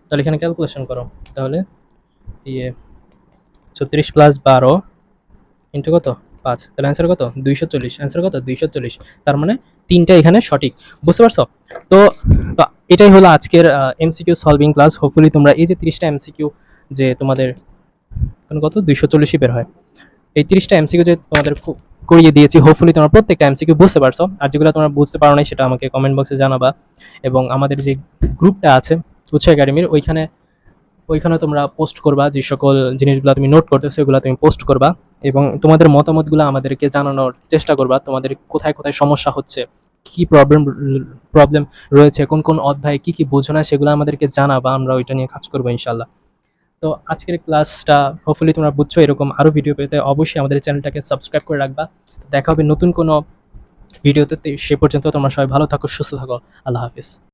তাহলে এখানে ক্যালকুলেশন করো। তাহলে ইয়ে 36 প্লাস 12 ইনটু কত? 5। তাহলে অ্যান্সার কত? 240। অ্যান্সার কত? 240। তার মানে 3টা এখানে সঠিক। বুঝতে পারছো? তো তো এটাই হলো আজকের এমসিকিউ সলভিং ক্লাস। হোপফুলি তোমরা এই যে 30টা এমসিকিউ যে তোমাদের কত 240ই বের হয়, এই 30টা এমসিকিউ যে তোমাদের করিয়ে দিয়েছি, হোপফুলি তোমরা প্রত্যেকটা এমসিকিউ বুঝতে পারছো। আর যেগুলো তোমরা বুঝতে পারো নাই সেটা আমাকে কমেন্ট বক্সে জানাবা। এবং আমাদের যে গ্রুপটা আছে উৎস একাডেমির, ওইখানে তোমরা পোস্ট করবা, যে সকল জিনিসগুলো তুমি নোট করতেছো সেগুলো তুমি পোস্ট করবা, এবং তোমাদের মতামতগুলো আমাদেরকে জানানোর চেষ্টা করবা। তোমাদের কোথায় কোথায় সমস্যা হচ্ছে, কি প্রবলেম রয়েছে, কোন কোন অধ্যায়ে কি কি বোঝো না, সেগুলো আমাদেরকে জানাবা। আমরা ওইটা নিয়ে কাজ করবো ইনশাল্লাহ। তো আজকের ক্লাসটা হোপফুলি তোমরা বুঝছো। এরকম আরও ভিডিও পেতে অবশ্যই আমাদের চ্যানেলটাকে সাবস্ক্রাইব করে রাখবা। দেখা হবে নতুন কোনো ভিডিওতে। সে পর্যন্ত তোমরা সবাই ভালো থাকো, সুস্থ থাকো। আল্লাহ হাফিজ।